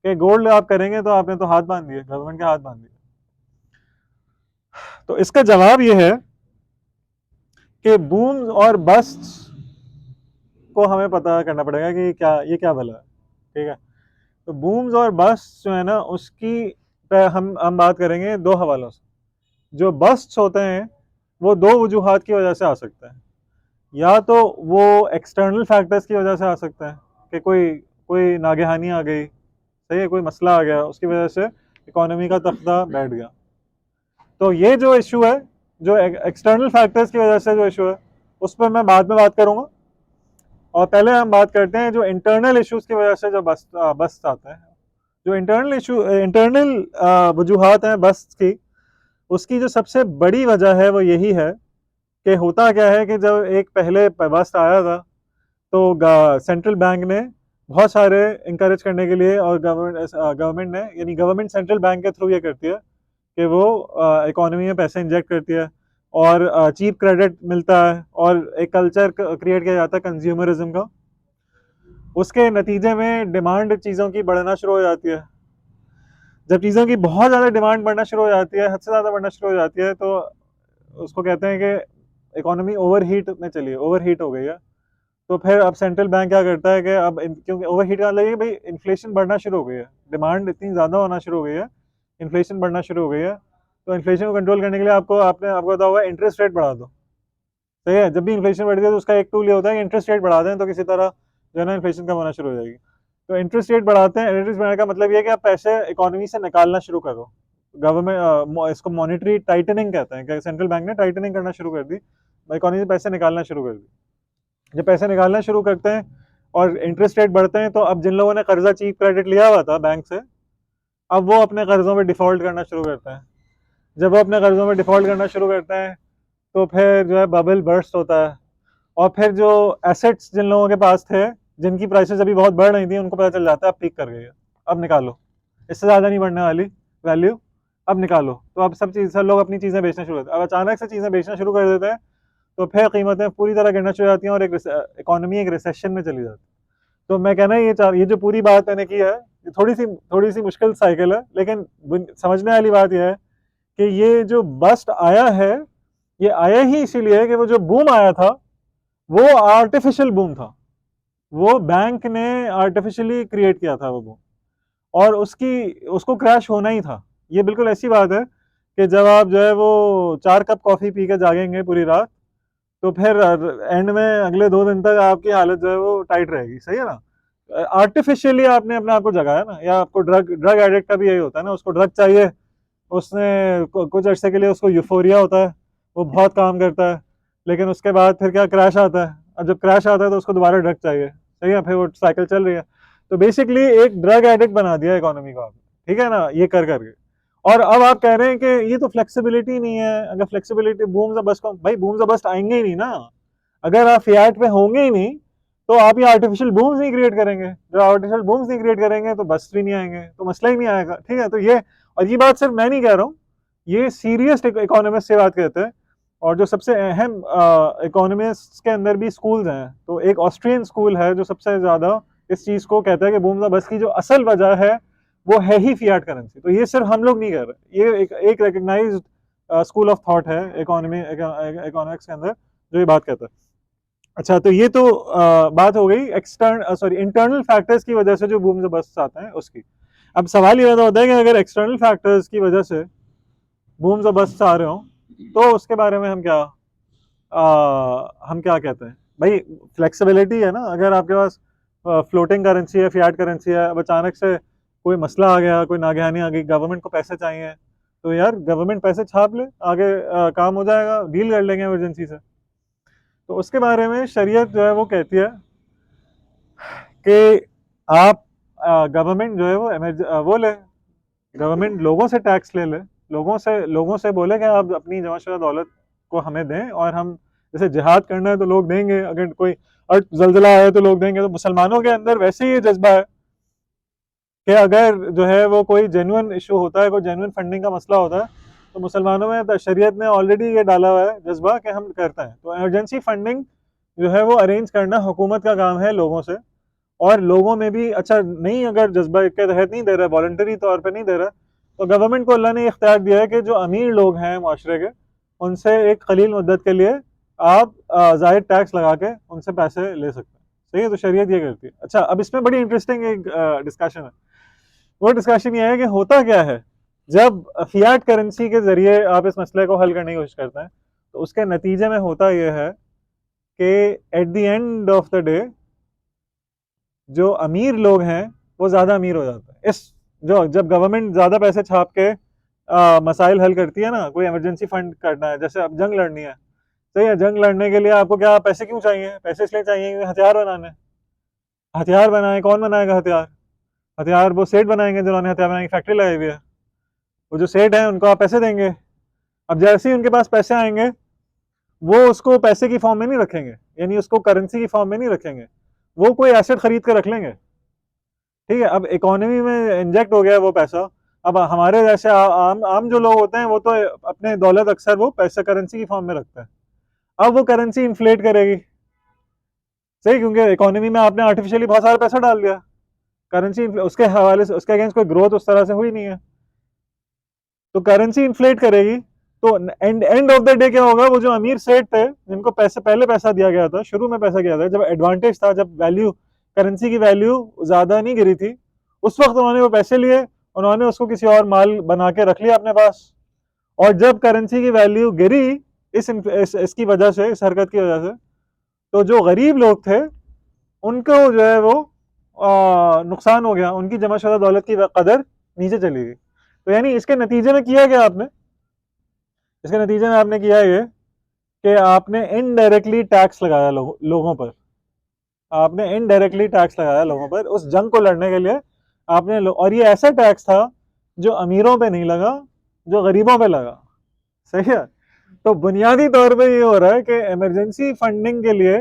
कि गोल्ड आप करेंगे तो आपने तो हाथ बांध दिए, गवर्नमेंट के हाथ बांध दिए। तो इसका जवाब ये है कि बूम्स और बस्ट को हमें पता करना पड़ेगा कि ये क्या भला है। ठीक है, तो बूम्स और बस्ट जो है ना उसकी पे हम बात करेंगे दो हवालों से। जो बस्ट होते हैं वो दो वजूहात की वजह से आ सकते हैं। या तो वो एक्सटर्नल फैक्टर्स की वजह से आ सकते हैं कि कोई कोई नागहानी आ गई, सही है, कोई मसला आ गया, उसकी वजह से इकोनॉमी का तख्ता बैठ गया। तो ये जो इशू है, जो एक्सटर्नल फैक्टर्स की वजह से जो इशू है, उस पर मैं बाद में बात करूंगा। और पहले हम बात करते हैं जो इंटरनल इश्यूज की वजह से जो बस आते हैं। जो इंटरनल वजूहात हैं बस की, उसकी जो सबसे बड़ी वजह है वो यही है कि होता क्या है कि जब एक पहले बस्ट आया था तो सेंट्रल बैंक ने बहुत सारे इंकरेज करने के लिए, और गवर्नमेंट ने यानी गवर्नमेंट सेंट्रल बैंक के थ्रू ये करती है कि वो इकोनॉमी में पैसे इंजेक्ट करती है और चीप क्रेडिट मिलता है और एक कल्चर क्रिएट किया जाता है कंज्यूमरिज्म का। उसके नतीजे में डिमांड चीज़ों की बढ़ना शुरू हो जाती है। जब चीज़ों की बहुत ज़्यादा डिमांड बढ़ना शुरू हो जाती है, हद से ज़्यादा बढ़ना शुरू हो जाती है, तो उसको कहते हैं कि इकोनॉमी ओवरहीट में चली है, ओवरहीट हो गई है। तो फिर अब सेंट्रल बैंक क्या करता है कि अब क्योंकि ओवरहीट का मतलब ये भाई इन्फ्लेशन बढ़ना शुरू हो गई है, डिमांड इतनी ज़्यादा होना शुरू हो गई है, इन्फ्लेशन बढ़ना शुरू हो गई है। तो इन्फ्लेशन को कंट्रोल करने के लिए आपको पता होगा इंटरेस्ट रेट बढ़ा दो। सही है, जब भी इन्फ्लेशन बढ़ती है तो उसका एक टूल ये होता है कि इंटरेस्ट रेट बढ़ा दें, तो किसी तरह जो है ना इन्फ्लेशन कम होना शुरू हो जाएगी। तो इंटरेस्ट रेट बढ़ाते हैं, इंटरेस्ट बढ़ाने का मतलब ये है कि आप पैसे इकोनॉमी से निकालना शुरू करो। गवर्नमेंट इसको मॉनेटरी टाइटनिंग कहते हैं कि सेंट्रल बैंक ने टाइटनिंग करना शुरू कर दी, इकोनॉमी से पैसे निकालना शुरू कर दी। जब पैसे निकालना शुरू करते हैं और इंटरेस्ट रेट बढ़ते हैं, तो अब जिन लोगों ने कर्जा चीप क्रेडिट लिया हुआ था बैंक से, अब वो अपने कर्जों में डिफॉल्ट करना शुरू करते हैं। जब वो अपने कर्जों में डिफॉल्ट करना शुरू करते हैं, तो फिर जो है बबल बर्स्ट होता है, और फिर जो एसेट्स जिन लोगों के पास थे, जिनकी प्राइसेस अभी बहुत बढ़ रही थी, उनको पता चल जाता है अब पीक कर गई है, अब निकालो, इससे ज़्यादा नहीं बढ़ने वाली वैल्यू, अब निकालो। तो अब सब लोग अपनी चीज़ें बेचना शुरू करते हैं। अब अचानक से चीज़ें बेचना शुरू कर देते हैं, तो फिर कीमतें पूरी तरह गिरना शुरू हो जाती हैं और इकोनॉमी एक रिसेशन में चली जाती है। तो मैं कहना ये जो पूरी बात मैंने की है, ये थोड़ी सी मुश्किल साइकिल है, लेकिन समझने वाली बात यह है कि ये जो बस्ट आया है, ये आया ही इसीलिए कि वो जो बूम आया था वो आर्टिफिशियल बूम था, वो बैंक ने आर्टिफिशियली क्रिएट किया था वो बूम, और उसको क्रैश होना ही था। ये बिल्कुल ऐसी बात है कि जब आप जो है वो 4 कप कॉफ़ी पी के जागेंगे पूरी रात, तो फिर एंड में अगले 2 दिन तक आपकी हालत जो है वो टाइट रहेगी। सही है ना, आर्टिफिशियली आपने अपने आप को जगाया ना। या आपको ड्रग एडिक्ट का भी यही होता है ना, उसको ड्रग चाहिए, उसने कुछ अर्से के लिए उसको यूफोरिया होता है, वो बहुत काम करता है, लेकिन उसके बाद फिर क्या क्रैश आता है, और जब क्रैश आता है तो उसको दोबारा ड्रग चाहिए। सही है, फिर वो साइकिल चल रही है। तो बेसिकली एक ड्रग एडिक्ट बना दिया इकोनॉमी को आपने, ठीक है ना, ये कर करके। और अब आप कह रहे हैं कि ये तो फ्लेक्सिबिलिटी नहीं है। अगर फ्लेक्सिबिलिटी, बूम्स और बस्ट को, भाई बूम्स और बस्ट आएंगे ही नहीं ना। अगर आप फियाट पे होंगे ही नहीं, तो आप ये आर्टिफिशियल बूम्स नहीं क्रिएट करेंगे। जब आर्टिफिशियल बूम्स नहीं क्रिएट करेंगे तो बस्ट भी नहीं आएंगे, तो मसला ही नहीं आएगा। ठीक है, तो ये, और ये बात सिर्फ मैं नहीं कह रहा हूँ, ये सीरियस इकोनॉमिस्ट से बात कहते हैं। और जो सबसे अहम इकोनॉमिस्ट के अंदर भी स्कूल्स हैं, तो एक ऑस्ट्रियन स्कूल है जो सबसे ज़्यादा इस चीज़ को कहता है कि बूम्स और बस्ट की जो असल वजह है वो है ही फियाट करेंसी। तो ये सिर्फ हम लोग नहीं कह रहे, ये एक रिकग्नाइज्ड स्कूल ऑफ थॉट है इकोनॉमिक्स के अंदर जो ये बात कहता है। अच्छा, तो ये तो बात हो गई इंटरनल फैक्टर्स की वजह से जो बूम्स और बस्ट आते हैं उसकी। अब सवाल ये पैदा होता है कि अगर एक्सटर्नल फैक्टर्स की वजह से बूम्स और बस्ट आ रहे हो, तो उसके बारे में हम क्या कहते हैं। भाई फ्लेक्सिबिलिटी है ना, अगर आपके पास फ्लोटिंग करेंसी है, फियाट करेंसी है, अब अचानक से कोई मसला आ गया, कोई नागहानी आ गई, गवर्नमेंट को पैसे चाहिए, तो यार गवर्नमेंट पैसे छाप ले, आगे काम हो जाएगा, डील कर लेंगे इमरजेंसी से। तो उसके बारे में शरीयत जो है वो कहती है कि आप गवर्नमेंट जो है वो ले, गवर्नमेंट लोगों से टैक्स ले लोगों से बोले कि आप अपनी जमाशुदा दौलत को हमें दें, और हम जैसे जिहाद करना है तो लोग देंगे, अगर कोई अर्थ जलजला आए तो लोग देंगे। तो मुसलमानों के अंदर वैसे ही ये जज्बा है कि अगर जो है वो कोई जेन्युइन इशू होता है, कोई जेन्युइन फंडिंग का मसला होता है, तो मुसलमानों में शरीयत ने ऑलरेडी ये डाला हुआ है जज्बा कि हम करते हैं। तो इमरजेंसी फंडिंग जो है वो अरेंज करना हुकूमत का काम है लोगों से। और लोगों में भी अच्छा नहीं, अगर जज्बा के तहत नहीं दे रहा है, वॉलंटरी तौर पे नहीं दे रहा, तो गवर्नमेंट को अल्लाह ने इख्तियार दिया है कि जो अमीर लोग हैं माशरे के, उनसे एक कलील मुद्दत के लिए आप जायद टैक्स लगा के उनसे पैसे ले सकते हैं। सही है, तो शरीयत ये करती है। अच्छा, अब इसमें बड़ी इंटरेस्टिंग एक डिस्कशन है। वो डिस्कशन ये है कि होता क्या है जब फियाट करेंसी के जरिए आप इस मसले को हल करने की कोशिश करते हैं। तो उसके नतीजे में होता यह है कि at the end of the day जो अमीर लोग हैं वो ज़्यादा अमीर हो जाते हैं। जब गवर्नमेंट ज़्यादा पैसे छाप के मसाइल हल करती है ना, कोई इमरजेंसी फंड करना है, जैसे अब जंग लड़नी है। सही है, जंग लड़ने के लिए आपको क्या पैसे क्यों चाहिए? पैसे इसलिए चाहिए क्योंकि हथियार बनाने। हथियार बनाए, कौन बनाएगा हथियार? हथियार वो सेठ बनाएंगे जिन्होंने हथियार बनाने की फैक्ट्री लगाई हुई है। वो जो सेठ हैं उनको आप पैसे देंगे। अब जैसे ही उनके पास पैसे आएंगे, वो उसको पैसे की फॉर्म में नहीं रखेंगे, यानी उसको करेंसी की फॉर्म में नहीं रखेंगे, वो कोई एसेट खरीद कर रख लेंगे। ठीक है, अब इकोनॉमी में इंजेक्ट हो गया वो पैसा। अब हमारे जैसे आम आम जो लोग होते हैं वो तो अपने दौलत अक्सर वो पैसे करेंसी की फॉर्म में रखते हैं। अब वो करेंसी इन्फ्लेट करेगी। सही, क्योंकि इकोनॉमी में आपने आर्टिफिशियली बहुत सारा पैसा डाल दिया, करेंसी उसके हवाले से उसके अगेंस्ट कोई ग्रोथ उस तरह से हुई नहीं है, तो करेंसी इन्फ्लेट करेगी। तो एंड ऑफ द डे क्या होगा, वो जो अमीर सेठ थे जिनको पहले पैसा दिया गया था, शुरू में पैसा गया था, जब एडवांटेज था, जब वैल्यू करेंसी की वैल्यू ज्यादा नहीं गिरी थी, उस वक्त उन्होंने वो पैसे लिए, उन्होंने उसको किसी और माल बना के रख लिया अपने पास। और जब करेंसी की वैल्यू गिरी इसकी वजह से, इस हरकत की वजह से, तो जो गरीब लोग थे उनको जो है वो नुकसान हो गया, उनकी जमाशुदा दौलत की कदर नीचे चली गई। तो यानी इसके नतीजे में किया गया आपने, इसके नतीजे में आपने किया ये कि आपने इनडायरेक्टली टैक्स लगाया लोगों पर, आपने इनडायरेक्टली टैक्स लगाया लोगों पर उस जंग को लड़ने के लिए आपने और ये ऐसा टैक्स था जो अमीरों पे नहीं लगा, जो गरीबों पे लगा। सही है। तो बुनियादी तौर पे ये हो रहा है कि इमरजेंसी फंडिंग के लिए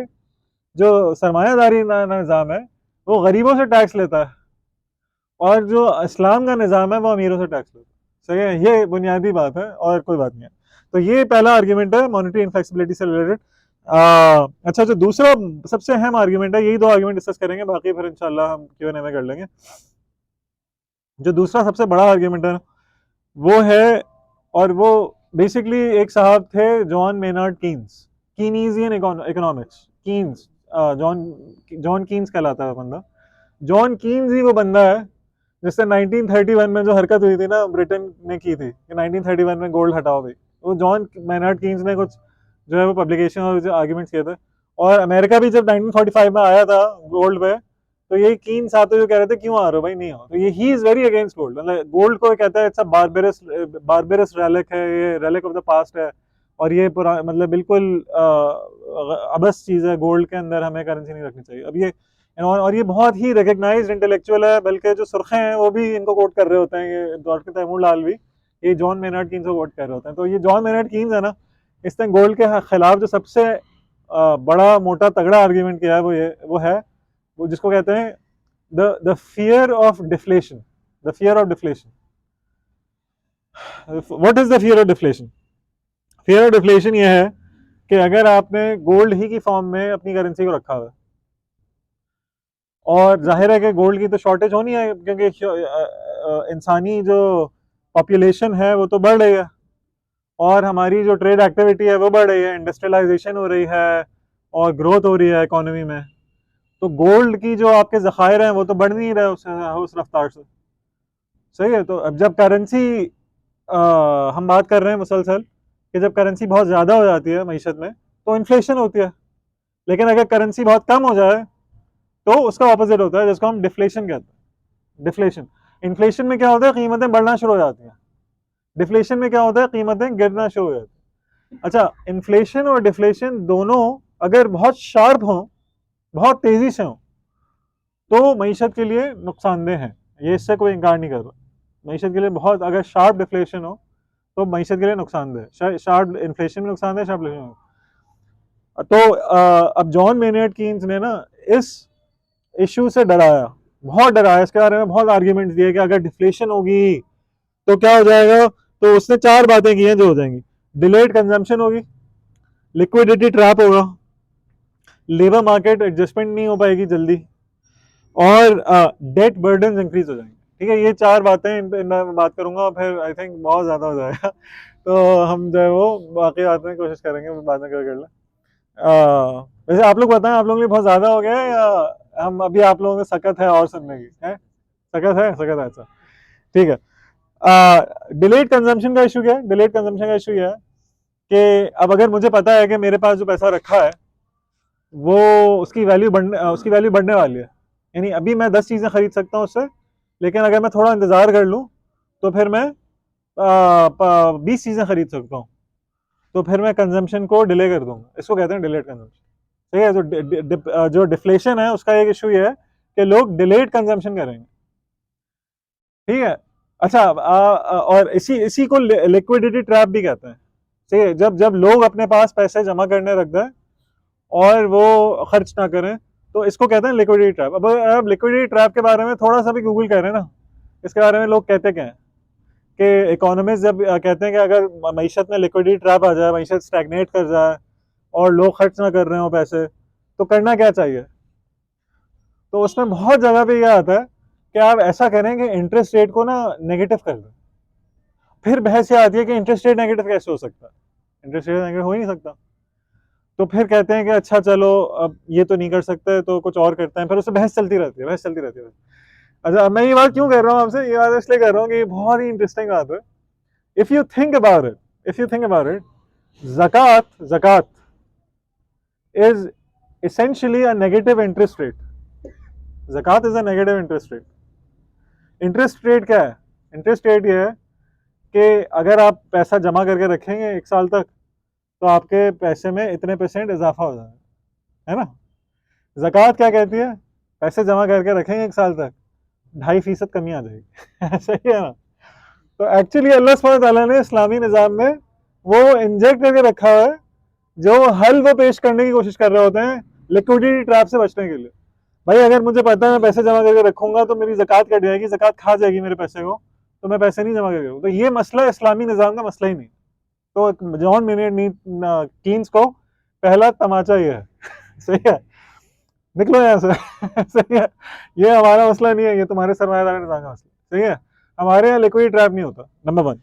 जो सरमायादारी निज़ाम है वो गरीबों से टैक्स लेता है, और जो इस्लाम का निज़ाम है वो अमीरों से टैक्स लेता है। सही है, ये बुनियादी बात है और कोई बात नहीं है। तो ये पहला आर्ग्यूमेंट है मॉनेटरी इनफ्लेक्सिबिलिटी से रिलेटेड। अच्छा, जो दूसरा सबसे अहम आर्ग्यूमेंट है, यही दो आर्ग्यूमेंट डिस्कस करेंगे, बाकी फिर इंशाल्लाह हम क्यू एन ए में कर लेंगे। जो दूसरा सबसे बड़ा आर्ग्यूमेंट है वो है, और वो बेसिकली एक साहब थे John Maynard Keynes, Keynesian economics, Keynes, John John Keynes कहलाता है बंदा। जॉन कीन्स ही वो बंदा है जिससे 1931 में जो हरकत हुई थी ना, ब्रिटेन ने की थी कि 1931 में गोल्ड हटाओ भाई, वो जॉन मेनार्ड कीन्स ने कुछ जो है वो पब्लिकेशन और आर्ग्यूमेंट्स किए थे। और अमेरिका भी जब 1945 में आया था गोल्ड पे, तो यही कीन साहब तो जो कह रहे थे क्यों आ रहे हो भाई, नहीं हो। तो ये he is very against gold, मतलब गोल्ड को कहता है इट्स अ बारबेरस रेलिक है, ये रेलिक ऑफ द पास्ट है, और ये पूरा मतलब बिल्कुल अबस चीज़ है, गोल्ड के अंदर हमें करेंसी नहीं रखनी चाहिए। अब ये और ये बहुत ही रिकग्नाइज्ड इंटेलेक्चुअल है, बल्कि जो सुर्खे हैं वो भी इनको कोट कर रहे होते हैं, ये डॉक्टर तैमूर लाल भी ये जॉन मेनार्ड कीन्स को कोट कर रहे होते हैं। तो ये जॉन मेनार्ड कीन्स है ना, इसने गोल्ड के खिलाफ जो सबसे बड़ा मोटा तगड़ा आर्ग्यूमेंट किया है वो है वो जिसको कहते हैं the fear of deflation, the fear of deflation. What is the fear of deflation? fear of deflation ये है कि अगर आपने गोल्ड ही की फॉर्म में अपनी करेंसी को रखा हुआ है, और जाहिर है कि गोल्ड की तो शॉर्टेज होनी है, क्योंकि इंसानी जो पॉपुलेशन है वो तो बढ़ रही है, और हमारी जो ट्रेड एक्टिविटी है वो बढ़ रही है, इंडस्ट्रियलाइजेशन हो रही है और ग्रोथ हो रही है इकोनॉमी में। तो गोल्ड की जो आपके ज़खायर हैं वो तो बढ़ नहीं रहे उस रफ्तार से। सही है। तो अब जब करेंसी हम बात कर रहे हैं मुसलसल कि जब करेंसी बहुत ज़्यादा हो जाती है मीशत में तो इन्फ्लेशन होती है, लेकिन अगर करेंसी बहुत कम हो जाए तो उसका ऑपोजिट होता है, जिसको हम डिफ्लेशन कहते हैं। डिफ्लेशन, इन्फ्लेशन में क्या होता है, कीमतें बढ़ना शुरू हो जाती हैं। डिफ्लेशन में क्या होता है, कीमतें गिरना शुरू हो जाती हैं। अच्छा, इन्फ्लेशन और डिफ्लेशन दोनों अगर बहुत शार्प हों, बहुत तेज़ी से हों, तो मीशत के लिए नुकसानदेह हैं, ये इससे कोई इनकार नहीं कर रहा। मीशत के लिए बहुत अगर शार्प डिफ्लेशन हो तो मीशत के लिए नुकसानदेह, शार्प इन्फ्लेशन में नुकसानदेह, शार्प डिफ्लेशन। तो अब जॉन मेनार्ड कीन्स ने ना इस इशू से डराया, बहुत डराया, इसके बारे में बहुत आर्ग्यूमेंट्स दिए कि अगर डिफ्लेशन होगी तो क्या हो जाएगा। तो उसने 4 बातें की हैं जो हो जाएंगी। डिलेड कंजम्पशन होगी, लिक्विडिटी ट्रैप होगा, लेबर मार्केट एडजस्टमेंट नहीं हो पाएगी जल्दी, और डेट बर्डन इंक्रीज हो जाएंगे। ठीक है, ये 4 बातें इन मैं बात करूंगा, फिर आई थिंक बहुत ज़्यादा हो जाएगा, तो हम जो है वो बाकी बातें कोशिश करेंगे बाद में कर लें। वैसे आप लोग बताएं, आप लोगों के लिए बहुत ज़्यादा हो गया है या हम अभी आप लोगों को सकत है और सुनने की है? सकत है, अच्छा ठीक है। डिलेड कंजम्पशन का इशू क्या है? डिलेड कंजम्पशन का इशू ये है कि अब अगर मुझे पता है कि मेरे पास जो पैसा रखा है वो उसकी वैल्यू बढ़ने वाली है, यानी अभी मैं 10 चीज़ें खरीद सकता हूँ उससे, लेकिन अगर मैं थोड़ा इंतज़ार कर लूँ तो फिर मैं 20 चीज़ें खरीद सकता हूँ, तो फिर मैं कंजम्पशन को डिले कर दूंगा। इसको कहते हैं डिलेड कंजम्पशन। ठीक है, जो डिफ्लेशन है उसका एक इशू ये है कि लोग डिलेड कंजम्पशन करेंगे। ठीक है। अच्छा, और इसी को लिक्विडिटी ट्रैप भी कहते हैं। ठीक है, जब जब लोग अपने पास पैसे जमा करने रख दें और वो खर्च ना करें, तो इसको कहते हैं लिक्विडिटी ट्रैप। अब लिक्विडिटी ट्रैप के बारे में थोड़ा सा भी गूगल करें ना, इसके बारे में लोग कहते क्या हैं कि इकोनॉमिस्ट जब कहते हैं कि अगर मीशत में लिक्विडिटी ट्रैप आ जाए, मीशत स्टैग्नेट कर जाए और लोग खर्च ना कर रहे हो पैसे, तो करना क्या चाहिए? तो उसमें बहुत जगह पे ये आता है कि आप ऐसा करें कि इंटरेस्ट रेट को ना नेगेटिव कर दें। फिर बहस ये आती है कि इंटरेस्ट रेट नेगेटिव कैसे हो सकता है, इंटरेस्ट रेट नेगेटिव हो ही नहीं सकता। तो फिर कहते हैं कि अच्छा चलो अब ये तो नहीं कर सकते तो कुछ और करते हैं, फिर उससे बहस चलती रहती है, बहस चलती रहती है। अच्छा, अब मैं ये बात क्यों कर रहा हूँ आपसे, ये बात इसलिए कर रहा हूँ कि ये बहुत ही इंटरेस्टिंग बात है। If you think about it, if you think about it, ज़कात, ज़कात is essentially a negative interest rate. ज़कात is a negative interest rate. Interest rate क्या है? इंटरेस्ट रेट ये है कि अगर आप पैसा जमा करके रखेंगे 1 साल तक तो आपके पैसे में इतने % इजाफा हो जाएगा, है ना। ज़कात क्या कहती है? पैसे जमा करके रखेंगे 1 साल तक, 2.5% कमी आ जाएगी सही है ना। तो एक्चुअली अल्लाह सुब्हानहू व तआला ने इस्लामी निज़ाम में वो इंजेक्ट करके रखा है जो हल वो पेश करने की कोशिश कर रहे होते हैं लिक्विडिटी ट्रैप से बचने के लिए। भाई अगर मुझे पता है मैं पैसे जमा करके रखूंगा तो मेरी ज़कात कट जाएगी, ज़कात खा जाएगी मेरे पैसे को, तो मैं पैसे नहीं जमा करके रखूँ। तो ये मसला इस्लामी निज़ाम का मसला ही नहीं। तो जॉन मेनियर्ड कीन्स को पहला तमाचा ये है सही है, निकलो यहाँ से सही है, ये हमारा मसला नहीं है, ये तुम्हारे सरमायादार निज़ाम का मसला, सही है। हमारे यहाँ लिक्विडिटी ट्रैप नहीं होता, number 1।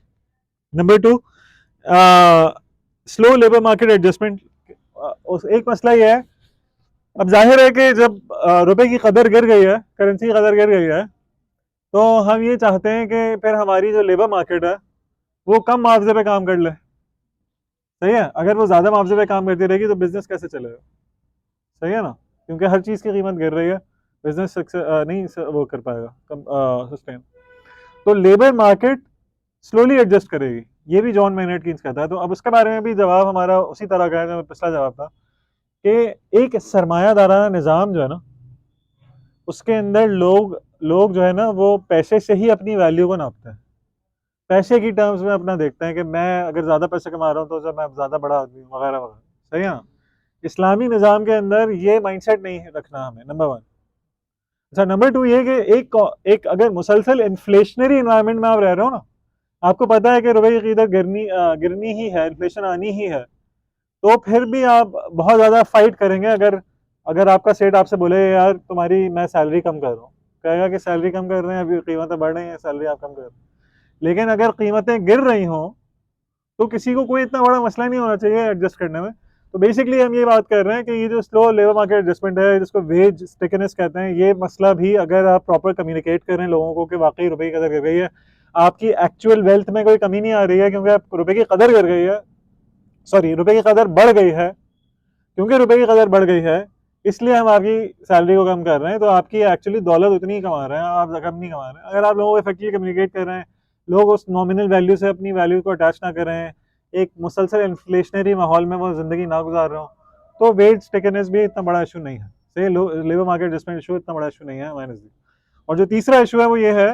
Number 2, slow labour market adjustment. एक मसला ये है, अब जाहिर है कि जब रुपए की कदर गिर गई है, करेंसी की कदर गिर गई है, तो हम ये चाहते हैं कि फिर हमारी जो लेबर मार्केट है वो कम मुआवजे पे काम कर ले, सही है। अगर वो ज़्यादा मुआवजे पे काम करती रहेगी तो बिजनेस कैसे चलेगा, सही है ना, क्योंकि हर चीज़ की कीमत गिर रही है, बिजनेस नहीं वो कर पाएगा सस्टेन। तो लेबर मार्केट स्लोली एडजस्ट करेगी, ये भी जॉन मेनियर्ड कीन्स कहता है। तो अब उसके बारे में भी जवाब हमारा उसी तरह का है जो पिछला जवाब था कि एक सरमायादाराना निज़ाम जो है ना उसके अंदर लोग जो है ना वो पैसे से ही अपनी वैल्यू को नापते हैं, पैसे की टर्म्स में अपना देखते हैं कि मैं अगर ज़्यादा पैसे कमा रहा हूँ तो जब मैं ज़्यादा बड़ा आदमी हूँ वगैरह वगैरह, सही है ना। इस्लामी निज़ाम के अंदर ये माइंडसेट नहीं रखना हमें, नंबर 1। अच्छा, नंबर 2 ये कि एक अगर मुसलसल इन्फ्लेशनरी इन्वायरमेंट में आप रह रहे हो ना, आपको पता है कि रुपये की कीमत गिरनी ही है, इन्फ्लेशन आनी ही है, तो फिर भी आप बहुत ज़्यादा फाइट करेंगे। अगर अगर आपका सेठ आपसे बोले यार तुम्हारी मैं सैलरी कम कर रहा हूँ, कहेगा कि सैलरी कम कर रहे हैं, अभी कीमतें बढ़ रही हैं, सैलरी आप कम कर रहे हैं। लेकिन अगर कीमतें गिर रही हों तो किसी को कोई इतना बड़ा मसला नहीं होना चाहिए एडजस्ट करने में। तो बेसिकली हम ये बात कर रहे हैं कि ये जो स्लो लेबर मार्केट एडजस्टमेंट है जिसको वेज स्टिकनेस कहते हैं, ये मसला भी अगर आप प्रॉपर कम्युनिकेट करें लोगों को कि वाकई रुपये की कदर गिर गई है, आपकी एक्चुअल वेल्थ में कोई कमी नहीं आ रही है क्योंकि आप रुपये की कदर गिर गई है, सॉरी रुपये की कदर बढ़ गई है, क्योंकि रुपये की कदर बढ़ गई है इसलिए हम आपकी सैलरी को कम कर रहे हैं, तो आपकी एक्चुअली दौलत उतनी ही कमा रहे हैं, आप कम नहीं कमा रहे हैं। अगर आप लोगों को इफेक्टिवली कम्युनिकेट कर रहे हैं, लोग उस नॉमिनल वैल्यू से अपनी वैल्यू को अटैच ना कर रहे हैं, एक मुसलसल इन्फ्लेशनरी माहौल में वो ज़िंदगी ना गुजार रहे हो, तो वेज स्टिकनेस भी इतना बड़ा इशू नहीं है, सही। लेबर मार्केट एडजस्टमेंट इशू इतना बड़ा इशू नहीं है हमारे नज़दीक। और जो तीसरा इशू है वो ये है,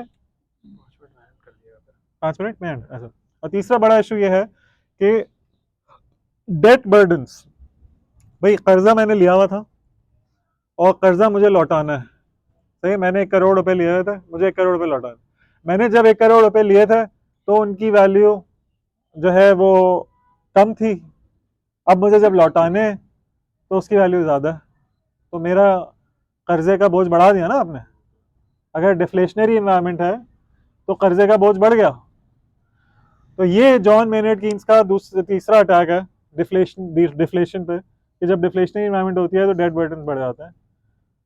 5 मिनट में ऐसा, और तीसरा बड़ा इशू ये है कि डेट बर्डन्स। भाई कर्जा मैंने लिया हुआ था और कर्जा मुझे लौटाना है, सही। मैंने 1 करोड़ रुपए लिए थे, मुझे 1 करोड़ रुपए लौटाना। मैंने जब 1 करोड़ रुपए लिए थे तो उनकी वैल्यू जो है वो कम थी, अब मुझे जब लौटाने तो उसकी वैल्यू ज़्यादा है, तो मेरा कर्जे का बोझ बढ़ा दिया ना आपने। अगर डिफ्लेशनरी इन्वायरमेंट है तो कर्जे का बोझ बढ़ गया। तो ये जॉन मेनियर्ड कीन्स का तीसरा अटैक है डिफ्लेशन पे, कि जब डिफ्लेशनरी इन्वायरमेंट होती है तो डेट बर्डन बढ़ जाता है।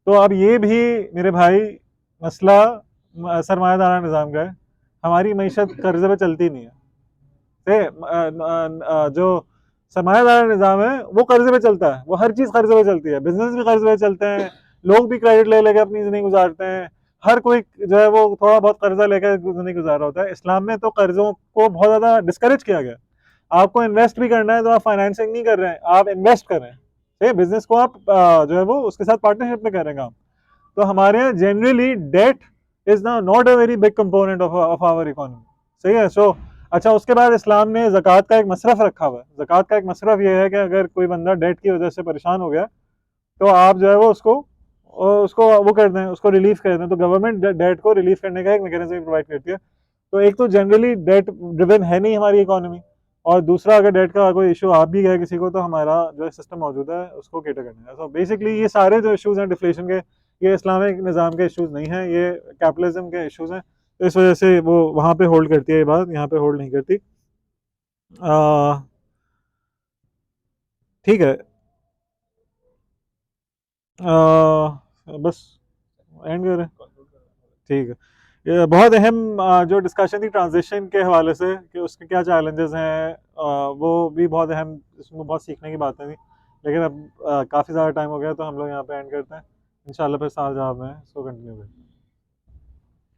तो अब ये भी मेरे भाई मसला सरमायादारा निज़ाम का है, हमारी मीशत कर्जे पे चलती नहीं है, जो सरमायादारा निज़ाम है वो कर्जे पे चलता है, वो हर चीज़ कर्जे पे चलती है, बिजनेस भी कर्जे पे चलते हैं, लोग भी क्रेडिट ले लेकर अपनी ज़िंदगी गुजारते हैं, हर कोई जो है वो थोड़ा बहुत कर्जा लेकर ज़िंदगी गुजार रहा होता है। इस्लाम में तो कर्जों को बहुत ज़्यादा डिस्करेज किया गया। आपको इन्वेस्ट भी करना है तो आप फाइनेंसिंग नहीं कर रहे हैं, आप इन्वेस्ट कर रहे हैं, बिजनेस को आप जो है वो उसके साथ पार्टनरशिप में करेंगे आप। तो हमारे यहाँ generally debt is not a very big component of our economy, सही है। सो अच्छा, उसके बाद इस्लाम ने ज़कात का एक मसरफ रखा हुआ है। ज़कात का एक मसरफ ये है कि अगर कोई बंदा डेट की वजह से परेशान हो गया तो आप जो है वो उसको वो कर दें, उसको रिलीफ कर दें। तो गवर्नमेंट डेट को रिलीफ करने का एक मैकेनिज्म प्रोवाइड करती है। तो एक तो जनरली डेट ड्रिवन है नहीं हमारी इकोनॉमी, और दूसरा अगर डेट का कोई इशू आ भी गया किसी को तो हमारा जो सिस्टम मौजूद है उसको केटर करना है। सो बेसिकली ये सारे जो इशूज़ हैं डिफ्लेशन के, ये इस्लामिक निज़ाम के इश्यूज़ नहीं हैं, ये कैपिटलिज्म के इश्यूज़ हैं। तो इस वजह से वो वहाँ पे होल्ड करती है ये बात, यहाँ पे होल्ड नहीं करती। ठीक है। बस एंड करें। ठीक है। ये बहुत अहम जो डिस्कशन थी ट्रांजिशन के हवाले से कि उसके क्या चैलेंजेस हैं, वो भी बहुत अहम, इसमें बहुत सीखने की बातें थी। लेकिन अब काफ़ी ज़्यादा टाइम हो गया, तो हम लोग यहाँ पे एंड करते हैं। इंशाल्लाह फिर साल जवाब में इसको कंटिन्यू करें।